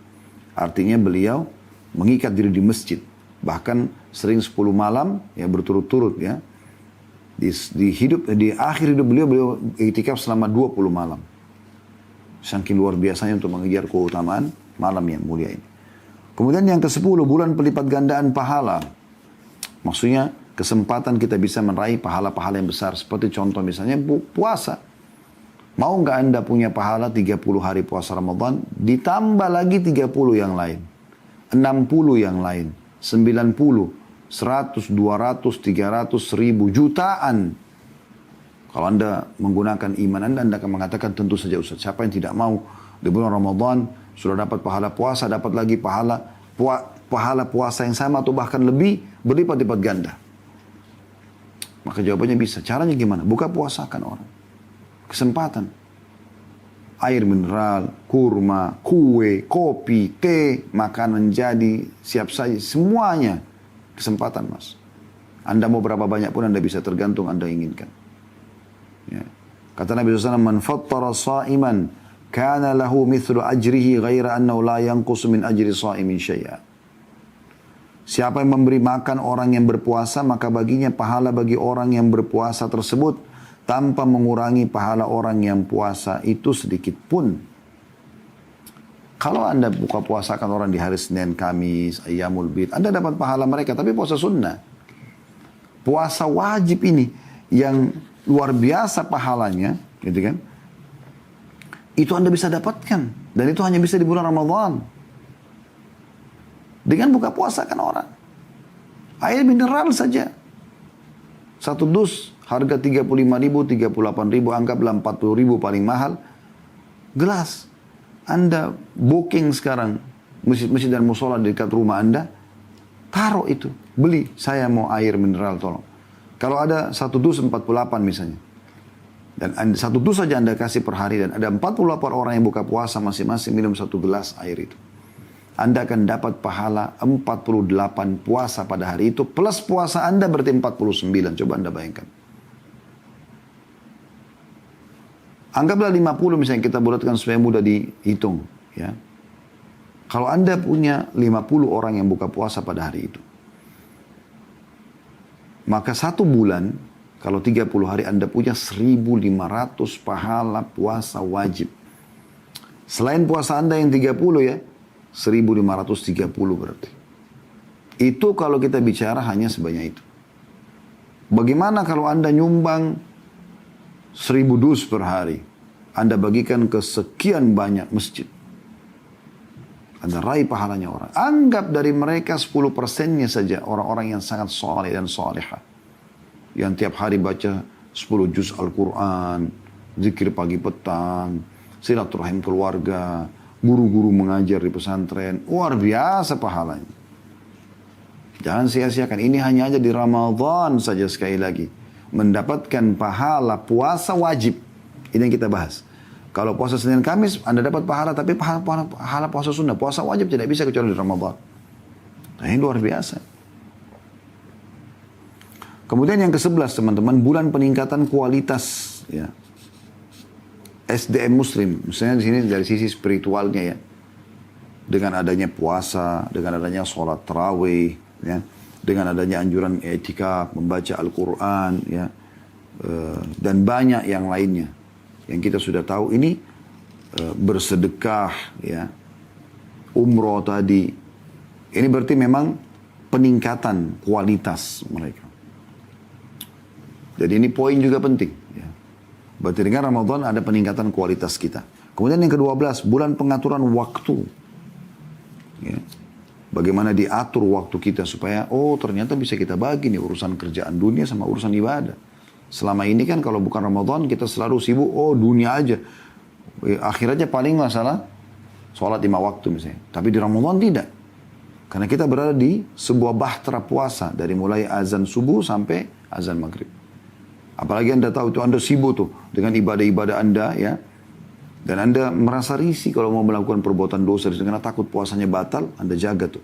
Speaker 2: Artinya beliau mengikat diri di masjid. Bahkan sering 10 malam ya berturut-turut ya. Di akhir hidup beliau iktikaf selama 20 malam. Saking luar biasanya untuk mengejar keutamaan malam yang mulia ini. Kemudian yang ke-10, bulan pelipat gandaan pahala. Maksudnya kesempatan kita bisa meraih pahala-pahala yang besar. Seperti contoh misalnya puasa. Mau nggak Anda punya pahala 30 hari puasa Ramadan, ditambah lagi 30 yang lain. 60 yang lain. 90, 100, 200, 300, 1000, jutaan. Kalau Anda menggunakan iman Anda akan mengatakan tentu saja Ustaz. Siapa yang tidak mau di bulan Ramadan sudah dapat pahala puasa, dapat lagi pahala puasa yang sama atau bahkan lebih berlipat-lipat ganda. Maka jawabannya bisa. Caranya gimana? Buka puasakan orang. Kesempatan. Air mineral, kurma, kue, kopi, teh, makanan jadi, siap saja. Semuanya kesempatan mas. Anda mau berapa banyak pun Anda bisa tergantung Anda inginkan. Ya. Kata Nabi SAW, man fattara sa'iman, kana lahu mithlu ajrihi ghaira annahu la yanqusu min ajri sa'imin syai'a. Siapa yang memberi makan orang yang berpuasa, maka baginya pahala bagi orang yang berpuasa tersebut, tanpa mengurangi pahala orang yang puasa itu sedikit pun. Kalau Anda buka puasakan orang di hari Senin, Kamis, Ayyamul Bid, Anda dapat pahala mereka, tapi puasa sunnah. Puasa wajib ini, yang luar biasa pahalanya, gitu kan? Itu Anda bisa dapatkan. Dan itu hanya bisa di bulan Ramadan. Dengan buka puasakan orang. Air mineral saja. 1 dus harga 35.000, 38.000, anggaplah 40.000 paling mahal. Gelas. Anda booking sekarang masjid dan musola di dekat rumah Anda, taruh itu, beli. Saya mau air mineral tolong. Kalau ada 1 dus 48 misalnya. Dan satu dus saja Anda kasih per hari dan ada 48 orang yang buka puasa masing-masing minum satu gelas air itu. Anda akan dapat pahala 48 puasa pada hari itu plus puasa Anda berarti 49. Coba Anda bayangkan. Anggaplah 50 misalnya kita bulatkan supaya mudah dihitung. Ya. Kalau Anda punya 50 orang yang buka puasa pada hari itu. Maka satu bulan, kalau 30 hari Anda punya 1.500 pahala puasa wajib. Selain puasa Anda yang 30 ya, 1.530 berarti. Itu kalau kita bicara hanya sebanyak itu. Bagaimana kalau Anda nyumbang 1.000 dus per hari? Anda bagikan ke sekian banyak masjid. Anda raih pahalanya orang. Anggap dari mereka 10%-nya saja orang-orang yang sangat soleh dan solehah. Yang tiap hari baca 10 juz Al-Quran, zikir pagi petang, silaturahim keluarga, guru-guru mengajar di pesantren. Luar biasa pahalanya. Jangan sia-siakan. Ini hanya aja di Ramadan saja sekali lagi. Mendapatkan pahala puasa wajib. Ini yang kita bahas. Kalau puasa Senin Kamis, Anda dapat pahala, tapi pahala puasa sunnah. Puasa wajib tidak bisa kecuali di Ramadan. Nah, ini luar biasa. Kemudian yang ke-11 teman-teman, bulan peningkatan kualitas ya. SDM Muslim. Misalnya di sini dari sisi spiritualnya ya. Dengan adanya puasa, dengan adanya sholat tarawih, ya. Dengan adanya anjuran i'tikaf, membaca Al-Quran, ya. Dan banyak yang lainnya. Yang kita sudah tahu ini bersedekah, ya. Umroh tadi. Ini berarti memang peningkatan kualitas mereka. Jadi ini poin juga penting. Ya. Berarti dengan Ramadan ada peningkatan kualitas kita. Kemudian yang ke-12, bulan pengaturan waktu. Ya. Bagaimana diatur waktu kita supaya, oh ternyata bisa kita bagi nih urusan kerjaan dunia sama urusan ibadah. Selama ini kan kalau bukan Ramadan kita selalu sibuk, oh dunia aja. Akhirnya paling masalah sholat 5 waktu misalnya. Tapi di Ramadan tidak. Karena kita berada di sebuah bahtera puasa. Dari mulai azan subuh sampai azan maghrib. Apalagi Anda tahu itu Anda sibuk tuh dengan ibadah-ibadah Anda ya. Dan Anda merasa risih kalau mau melakukan perbuatan dosa karena takut puasanya batal, Anda jaga tuh.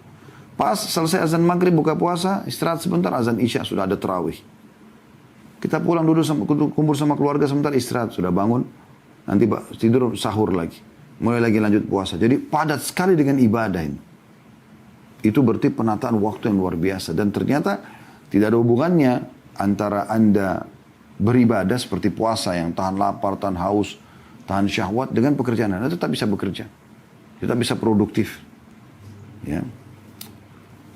Speaker 2: Pas selesai azan maghrib buka puasa, istirahat sebentar, azan isya sudah ada tarawih. Kita pulang dulu kumpul sama keluarga sebentar, istirahat sudah bangun, nanti tidur sahur lagi. Mulai lagi lanjut puasa. Jadi padat sekali dengan ibadah ini. Itu berarti penataan waktu yang luar biasa. Dan ternyata tidak ada hubungannya antara Anda beribadah seperti puasa yang tahan lapar, tahan haus, tahan syahwat dengan pekerjaan Anda tetap bisa bekerja. Tetap bisa produktif. Ya.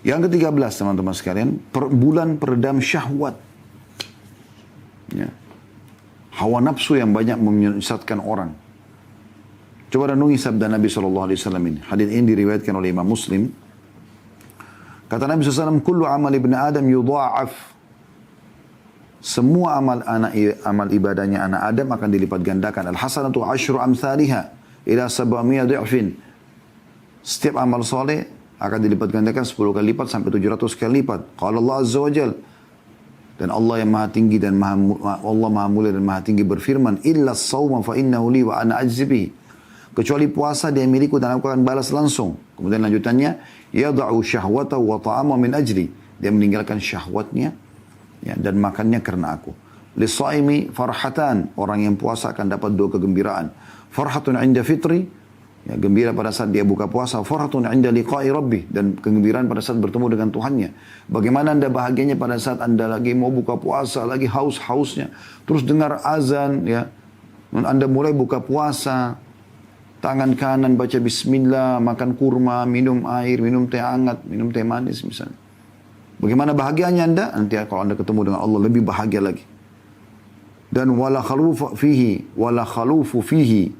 Speaker 2: Yang ke-13 teman-teman sekalian, bulan peredam syahwat. Ya. Hawa nafsu yang banyak menyesatkan orang. Coba renungi sabda Nabi SAW ini. Hadis ini diriwayatkan oleh Imam Muslim. Kata Nabi SAW, kullu amal ibn Adam yudha'af. Semua amal ibadahnya anak Adam akan dilipat gandakan. Al-hasanatu asyru amthaliha ila 700 dhi'fin. Setiap amal soleh akan dilipat gandakan 10 kali lipat sampai 700 kali lipat. Qala Allah Azza wa Jal. Dan Allah yang maha tinggi dan Allah maha mulia dan maha tinggi berfirman, illa as-sawma fa innahu li wa ana ajzi bihi. Kecuali puasa dia milikku dan aku akan balas langsung. Kemudian lanjutannya, yada'u syahwatahu wa ta'ama min ajli. Dia meninggalkan syahwatnya ya, dan makannya karena aku. Lisaimi farhatan, orang yang puasa akan dapat 2 kegembiraan. Farhatun inda fitri, ya, gembira pada saat dia buka puasa. Farhatun inda liqa'i rabbi, dan kegembiraan pada saat bertemu dengan Tuhannya. Bagaimana Anda bahagianya pada saat Anda lagi mau buka puasa, lagi haus-hausnya, terus dengar azan, ya, dan Anda mulai buka puasa, tangan kanan baca bismillah, makan kurma, minum air, minum teh hangat, minum teh manis misalnya. Bagaimana bahagianya Anda? Nanti kalau Anda ketemu dengan Allah lebih bahagia lagi. Dan wala khalufu fihi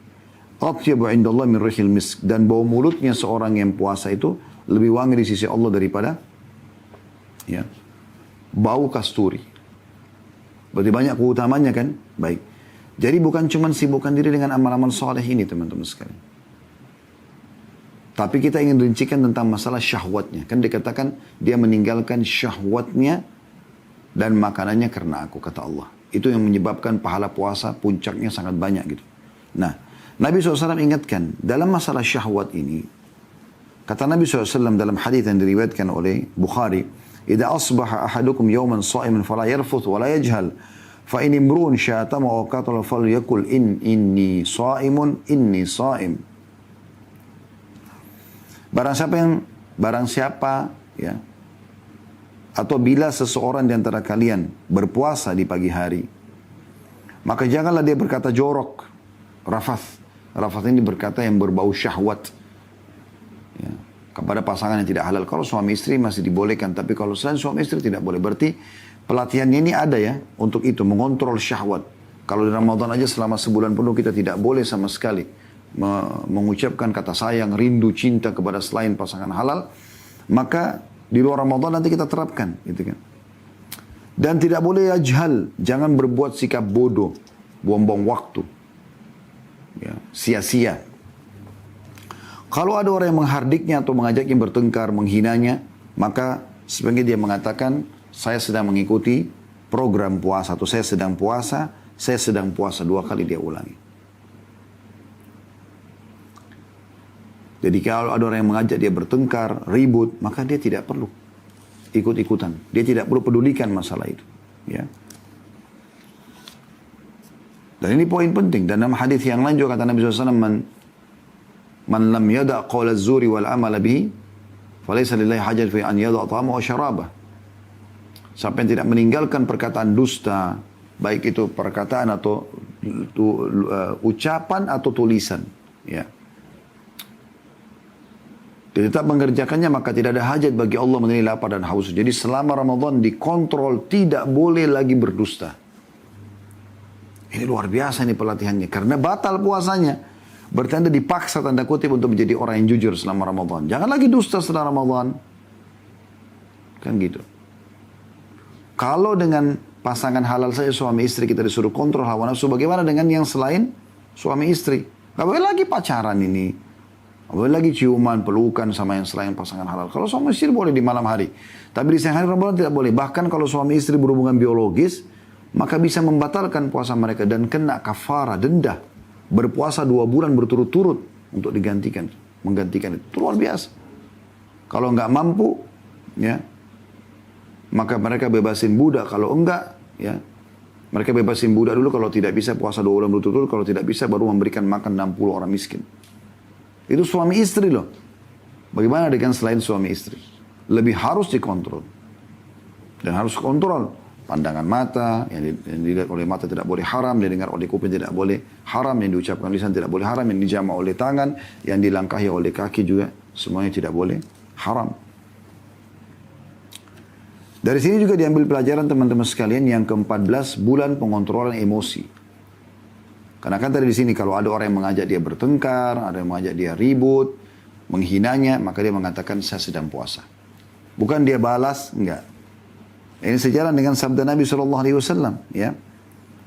Speaker 2: atyabu indallah min rihil misk. Dan bau mulutnya seorang yang puasa itu lebih wangi di sisi Allah daripada ya, bau kasturi. Berarti banyak keutamanya kan? Baik. Jadi bukan cuma sibukkan diri dengan amal-amal soleh ini teman-teman sekalian. Tapi kita ingin rincikan tentang masalah syahwatnya. Kan dikatakan dia meninggalkan syahwatnya dan makanannya karena aku, kata Allah. Itu yang menyebabkan pahala puasa puncaknya sangat banyak gitu. Nah, Nabi SAW ingatkan, dalam masalah syahwat ini, kata Nabi SAW dalam hadis yang diriwayatkan oleh Bukhari, "Idza asbaha ahadukum yawman sha'iman fala yarfuth wa la yajhal, fa in imru'un syatama wa qatala falyakul inni sha'im." Barang siapa ya, atau bila seseorang di antara kalian berpuasa di pagi hari, maka janganlah dia berkata jorok, rafath. Rafath ini berkata yang berbau syahwat ya, kepada pasangan yang tidak halal. Kalau suami istri masih dibolehkan, tapi kalau selain suami istri tidak boleh. Berarti pelatihannya ini ada ya untuk itu, mengontrol syahwat. Kalau di Ramadan aja selama sebulan penuh kita tidak boleh sama sekali mengucapkan kata sayang, rindu, cinta kepada selain pasangan halal, maka di luar Ramadan nanti kita terapkan, gitu kan. Dan tidak boleh yajhal, jangan berbuat sikap bodoh, buang-buang waktu, ya, sia-sia. Kalau ada orang yang menghardiknya atau mengajaknya bertengkar, menghinanya, maka sebagai dia mengatakan, saya sedang mengikuti program puasa, atau saya sedang puasa, 2 kali dia ulangi. Jadi kalau ada orang yang mengajak dia bertengkar, ribut, maka dia tidak perlu ikut-ikutan. Dia tidak perlu pedulikan masalah itu. Ya. Dan ini poin penting. Dan dalam hadis yang lain juga kata Nabi SAW, Man lam yada' qawla zuri wal amala bihi, falaysa lillahi hajat fi an yada' ta'ama wa syarabah. Siapa yang tidak meninggalkan perkataan dusta, baik itu perkataan atau ucapan atau tulisan, ya, dia tetap mengerjakannya, maka tidak ada hajat bagi Allah menilai lapar dan haus. Jadi selama Ramadan dikontrol, tidak boleh lagi berdusta. Ini luar biasa nih pelatihannya. Karena batal puasanya. Berarti Anda dipaksa tanda kutip untuk menjadi orang yang jujur selama Ramadan. Jangan lagi dusta setelah Ramadan. Kan gitu. Kalau dengan pasangan halal saja suami istri kita disuruh kontrol hawa nafsu, bagaimana dengan yang selain suami istri? Gak boleh lagi pacaran ini. Boleh lagi ciuman, pelukan sama yang selain pasangan halal. Kalau suami istri boleh di malam hari. Tapi di siang hari Ramadan tidak boleh. Bahkan kalau suami istri berhubungan biologis, maka bisa membatalkan puasa mereka dan kena kafara, denda. Berpuasa 2 bulan berturut-turut untuk menggantikan itu. Itu luar biasa. Kalau nggak mampu, ya, maka mereka bebasin budak. Kalau enggak, ya, mereka bebasin budak dulu. Kalau tidak bisa puasa 2 bulan berturut-turut. Kalau tidak bisa baru memberikan makan 60 orang miskin. Itu suami istri loh. Bagaimana dengan selain suami istri? Lebih harus dikontrol. Dan harus kontrol. Pandangan mata, yang dilihat oleh mata tidak boleh haram, yang didengar oleh kuping tidak boleh haram, yang diucapkan lisan tidak boleh haram, yang dijamah oleh tangan, yang dilangkahi oleh kaki juga, semuanya tidak boleh haram. Dari sini juga diambil pelajaran teman-teman sekalian yang ke-14, bulan pengontrolan emosi. Karena kan tadi di sini kalau ada orang yang mengajak dia bertengkar, ada yang mengajak dia ribut, menghinanya, maka dia mengatakan saya sedang puasa. Bukan dia balas, enggak. Ini sejalan dengan sabda Nabi SAW. Ya.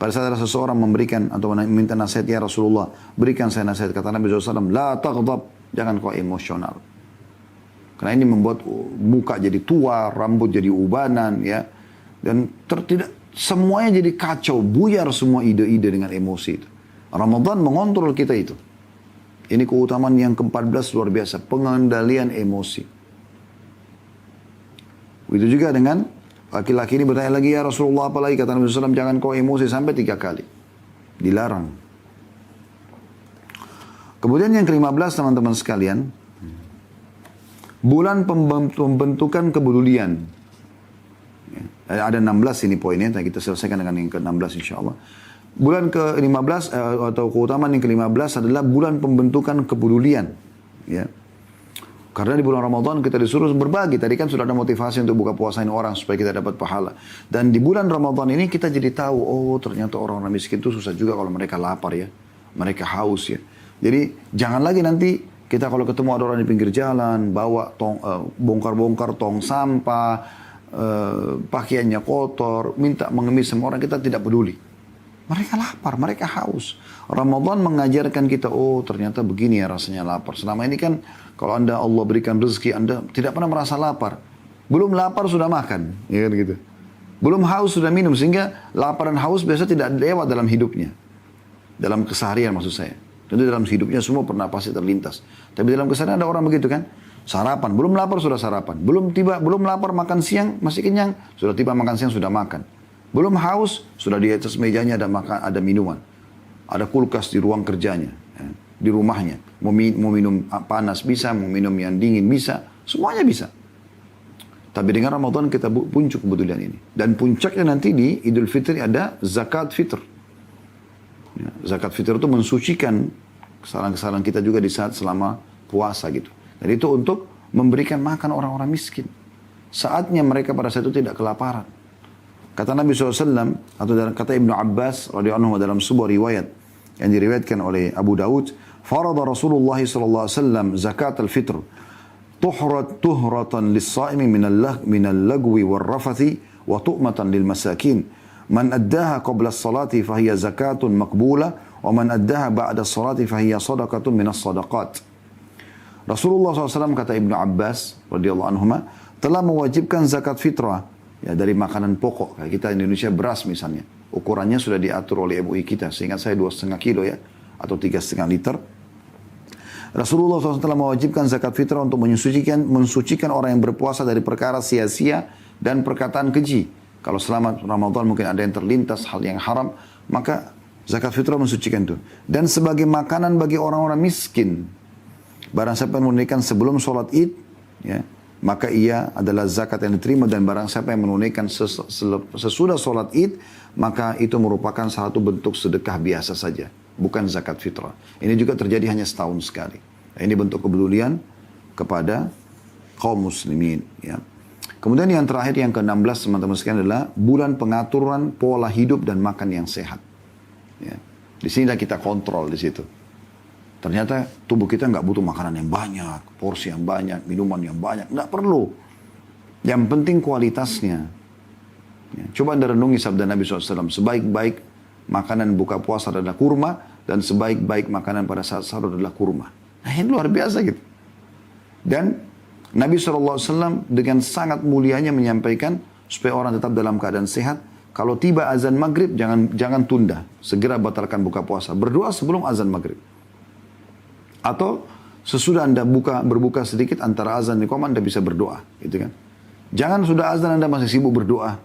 Speaker 2: Pada saat ada seseorang memberikan atau meminta nasihat, ya Rasulullah, berikan saya nasihat. Kata Nabi SAW, la taghdab, jangan kau emosional. Karena ini membuat muka jadi tua, rambut jadi ubanan, ya, dan semuanya jadi kacau, buyar semua ide-ide dengan emosi itu. Ramadan mengontrol kita itu. Ini keutamaan yang ke-14 luar biasa, pengendalian emosi. Begitu juga dengan laki-laki ini bertanya lagi, ya Rasulullah apalagi? Kata Nabi SAW, jangan kau emosi sampai 3 kali. Dilarang. Kemudian yang ke-15 teman-teman sekalian, bulan pembentukan kepedulian. Ya, ada 16 ini poinnya, kita selesaikan dengan yang ke-16 insya Allah. Bulan ke-15 atau keutamaan yang ke-15 adalah bulan pembentukan kepedulian. Ya. Karena di bulan Ramadan kita disuruh berbagi. Tadi kan sudah ada motivasi untuk buka puasain orang supaya kita dapat pahala. Dan di bulan Ramadan ini kita jadi tahu, oh ternyata orang-orang miskin itu susah juga kalau mereka lapar ya. Mereka haus ya. Jadi jangan lagi nanti kita kalau ketemu ada orang di pinggir jalan, bawa bongkar-bongkar tong sampah, pakaiannya kotor, minta mengemis sama orang, kita tidak peduli. Mereka lapar, mereka haus. Ramadan mengajarkan kita, oh ternyata begini ya rasanya lapar. Selama ini kan kalau Allah berikan rezeki, Anda tidak pernah merasa lapar. Belum lapar sudah makan, ya kan gitu. Belum haus sudah minum, sehingga lapar dan haus biasa tidak lewat dalam hidupnya. Dalam keseharian maksud saya. Tentu dalam hidupnya semua pernah pasti terlintas. Tapi dalam keseharian ada orang begitu kan. Sarapan, belum lapar sudah sarapan. Belum lapar makan siang, masih kenyang. Sudah tiba makan siang, sudah makan. Belum haus, sudah di atas mejanya ada minuman. Ada kulkas di ruang kerjanya. Ya, di rumahnya. Mau minum panas bisa, mau minum yang dingin bisa. Semuanya bisa. Tapi dengan Ramadan kita puncak kebetulan ini. Dan puncaknya nanti di Idul Fitri ada zakat fitr. Ya, zakat fitr itu mensucikan kesalahan-kesalahan kita juga di saat selama puasa gitu. Dan itu untuk memberikan makan orang-orang miskin. Saatnya mereka pada saat itu tidak kelaparan. Kata Nabi SAW, atau kata Ibnu Abbas radhiyallahu anhu dalam sebuah riwayat yang diriwayatkan oleh Abu Daud, farada Rasulullah SAW zakat al-fitr tuhratan lis-sa'imi minal lagwi wal rafathi wa tu'matan lil masakin. Man addaha qabla as-salati fahiya zakatun maqbula wa man addaha ba'da as-salati fahiya sadaqatun minas sadaqat. Rasulullah SAW kata Ibnu Abbas radhiyallahu anhuma telah mewajibkan zakat fitrah ya dari makanan pokok kayak kita Indonesia beras misalnya. Ukurannya sudah diatur oleh MUI kita. Seingat saya 2,5 kilo ya atau 3,5 liter. Rasulullah SAW telah mewajibkan zakat fitrah untuk mensucikan orang yang berpuasa dari perkara sia-sia dan perkataan keji. Kalau selama Ramadan mungkin ada yang terlintas hal yang haram, maka zakat fitrah mensucikan itu. Dan sebagai makanan bagi orang-orang miskin. Barang siapa yang menunaikan sebelum sholat id, ya, maka ia adalah zakat yang diterima. Dan barang siapa yang menunaikan sesudah sholat id, maka itu merupakan satu bentuk sedekah biasa saja. Bukan zakat fitrah. Ini juga terjadi hanya setahun sekali. Ini bentuk kepedulian kepada kaum muslimin. Ya. Kemudian yang terakhir, yang ke-16 teman-teman sekalian adalah bulan pengaturan pola hidup dan makan yang sehat. Ya. Di sini kita kontrol di situ. Ternyata tubuh kita nggak butuh makanan yang banyak, porsi yang banyak, minuman yang banyak. Nggak perlu. Yang penting kualitasnya. Ya. Coba Anda renungi sabda Nabi SAW. Sebaik-baik makanan buka puasa adalah kurma. Dan sebaik-baik makanan pada saat sahur adalah kurma. Nah ini luar biasa gitu. Dan Nabi SAW dengan sangat mulianya menyampaikan supaya orang tetap dalam keadaan sehat. Kalau tiba azan maghrib, jangan tunda. Segera batalkan buka puasa. Berdoa sebelum azan maghrib. Atau sesudah Anda berbuka sedikit antara azan dan iqamah, Anda bisa berdoa. Gitu kan. Jangan sudah azan Anda masih sibuk berdoa.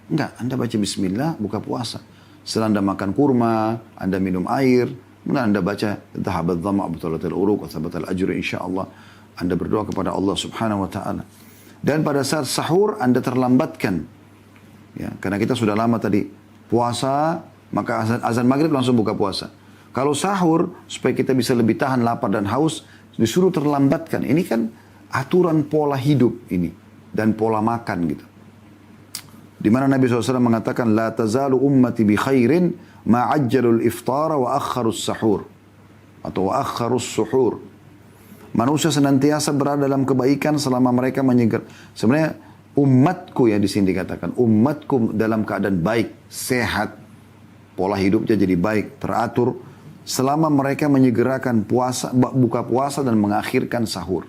Speaker 2: Enggak, Anda baca bismillah, buka puasa. Setelah Anda makan kurma, Anda minum air, kemudian Anda baca dhahabat dhama' butalatil uruq wa thabatal ajru insyaallah. Anda berdoa kepada Allah subhanahu wa ta'ala. Dan pada saat sahur Anda terlambatkan. Ya, karena kita sudah lama tadi puasa, maka azan maghrib langsung buka puasa. Kalau sahur, supaya kita bisa lebih tahan lapar dan haus, disuruh terlambatkan. Ini kan aturan pola hidup ini. Dan pola makan gitu. Di mana Nabi SAW mengatakan, La tazalu ummati bi khairin ma'ajjalul iftara wa akharus sahur. Atau wa akharus suhur. Manusia senantiasa berada dalam kebaikan selama mereka menyegar. Sebenarnya umatku ya di sini dikatakan. Umatku dalam keadaan baik, sehat. Pola hidupnya jadi baik, teratur. Selama mereka menyegerakan puasa, buka puasa dan mengakhirkan sahur.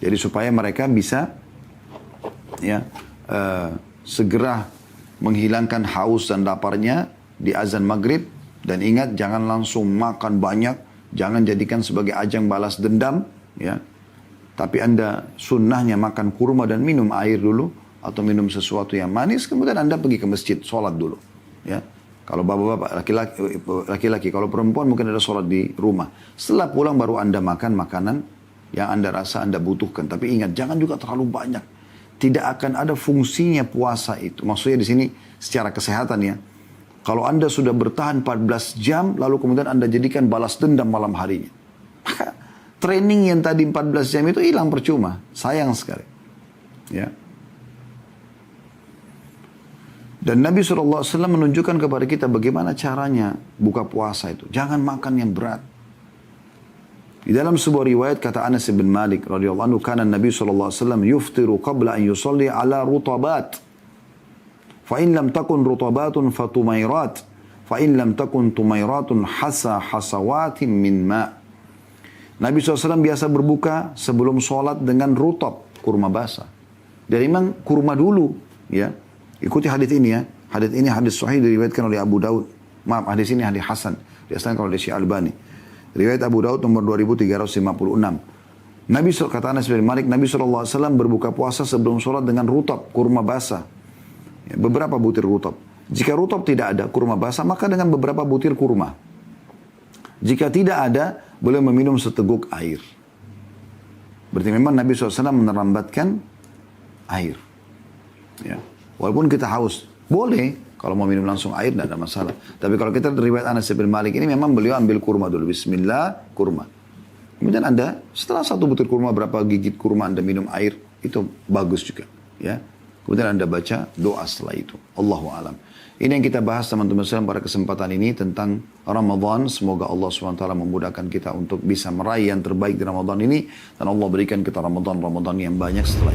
Speaker 2: Jadi supaya mereka bisa ya segera menghilangkan haus dan laparnya di azan maghrib. Dan ingat jangan langsung makan banyak. Jangan jadikan sebagai ajang balas dendam, ya. Tapi Anda sunnahnya makan kurma dan minum air dulu, atau minum sesuatu yang manis, kemudian Anda pergi ke masjid, sholat dulu, ya. Kalau bapak-bapak, laki-laki, kalau perempuan mungkin ada sholat di rumah. Setelah pulang baru Anda makan makanan yang Anda rasa Anda butuhkan. Tapi ingat, jangan juga terlalu banyak. Tidak akan ada fungsinya puasa itu. Maksudnya di sini secara kesehatan ya. Kalau Anda sudah bertahan 14 jam, lalu kemudian Anda jadikan balas dendam malam harinya. Maka training yang tadi 14 jam itu hilang percuma. Sayang sekali. Ya. Dan Nabi SAW menunjukkan kepada kita bagaimana caranya buka puasa itu. Jangan makan yang berat. Di dalam sebuah riwayat kata Anas bin Malik radhiyallahu anhu, kana Nabi SAW yuftiru qabla an yusalli ala rutabat. فإن لم تكن رطبات فطميرات فإن لم تكن طميرات حصوات من ماء. Nabi SAW biasa berbuka sebelum sholat dengan rutab, kurma basah. Dan memang kurma dulu, ya. Ikuti hadis ini ya. Hadis ini hadis sahih diriwayatkan oleh Abu Daud. Maaf, hadis ini hadis hasan. Diasahkan oleh Syekh Albani. Riwayat Abu Daud nomor 2356. Kata Anas bin Malik, Nabi SAW berbuka puasa sebelum sholat dengan rutab, kurma basah. Ya, beberapa butir rutab. Jika rutab tidak ada, kurma basah, maka dengan beberapa butir kurma. Jika tidak ada, boleh meminum seteguk air. Berarti memang Nabi SAW menerambatkan air. Ya. Walaupun kita haus, boleh. Kalau mau minum langsung air, tidak ada masalah. Tapi kalau kita riwayat Anas bin Malik ini, memang beliau ambil kurma dulu. Bismillah, kurma. Kemudian Anda, setelah satu butir kurma, berapa gigit kurma Anda minum air, itu bagus juga. Ya. Kemudian Anda baca doa setelah itu. Allahu a'lam. Ini yang kita bahas teman-teman sekalian pada kesempatan ini tentang Ramadan. Semoga Allah SWT memudahkan kita untuk bisa meraih yang terbaik di Ramadan ini. Dan Allah berikan kita Ramadan yang banyak setelah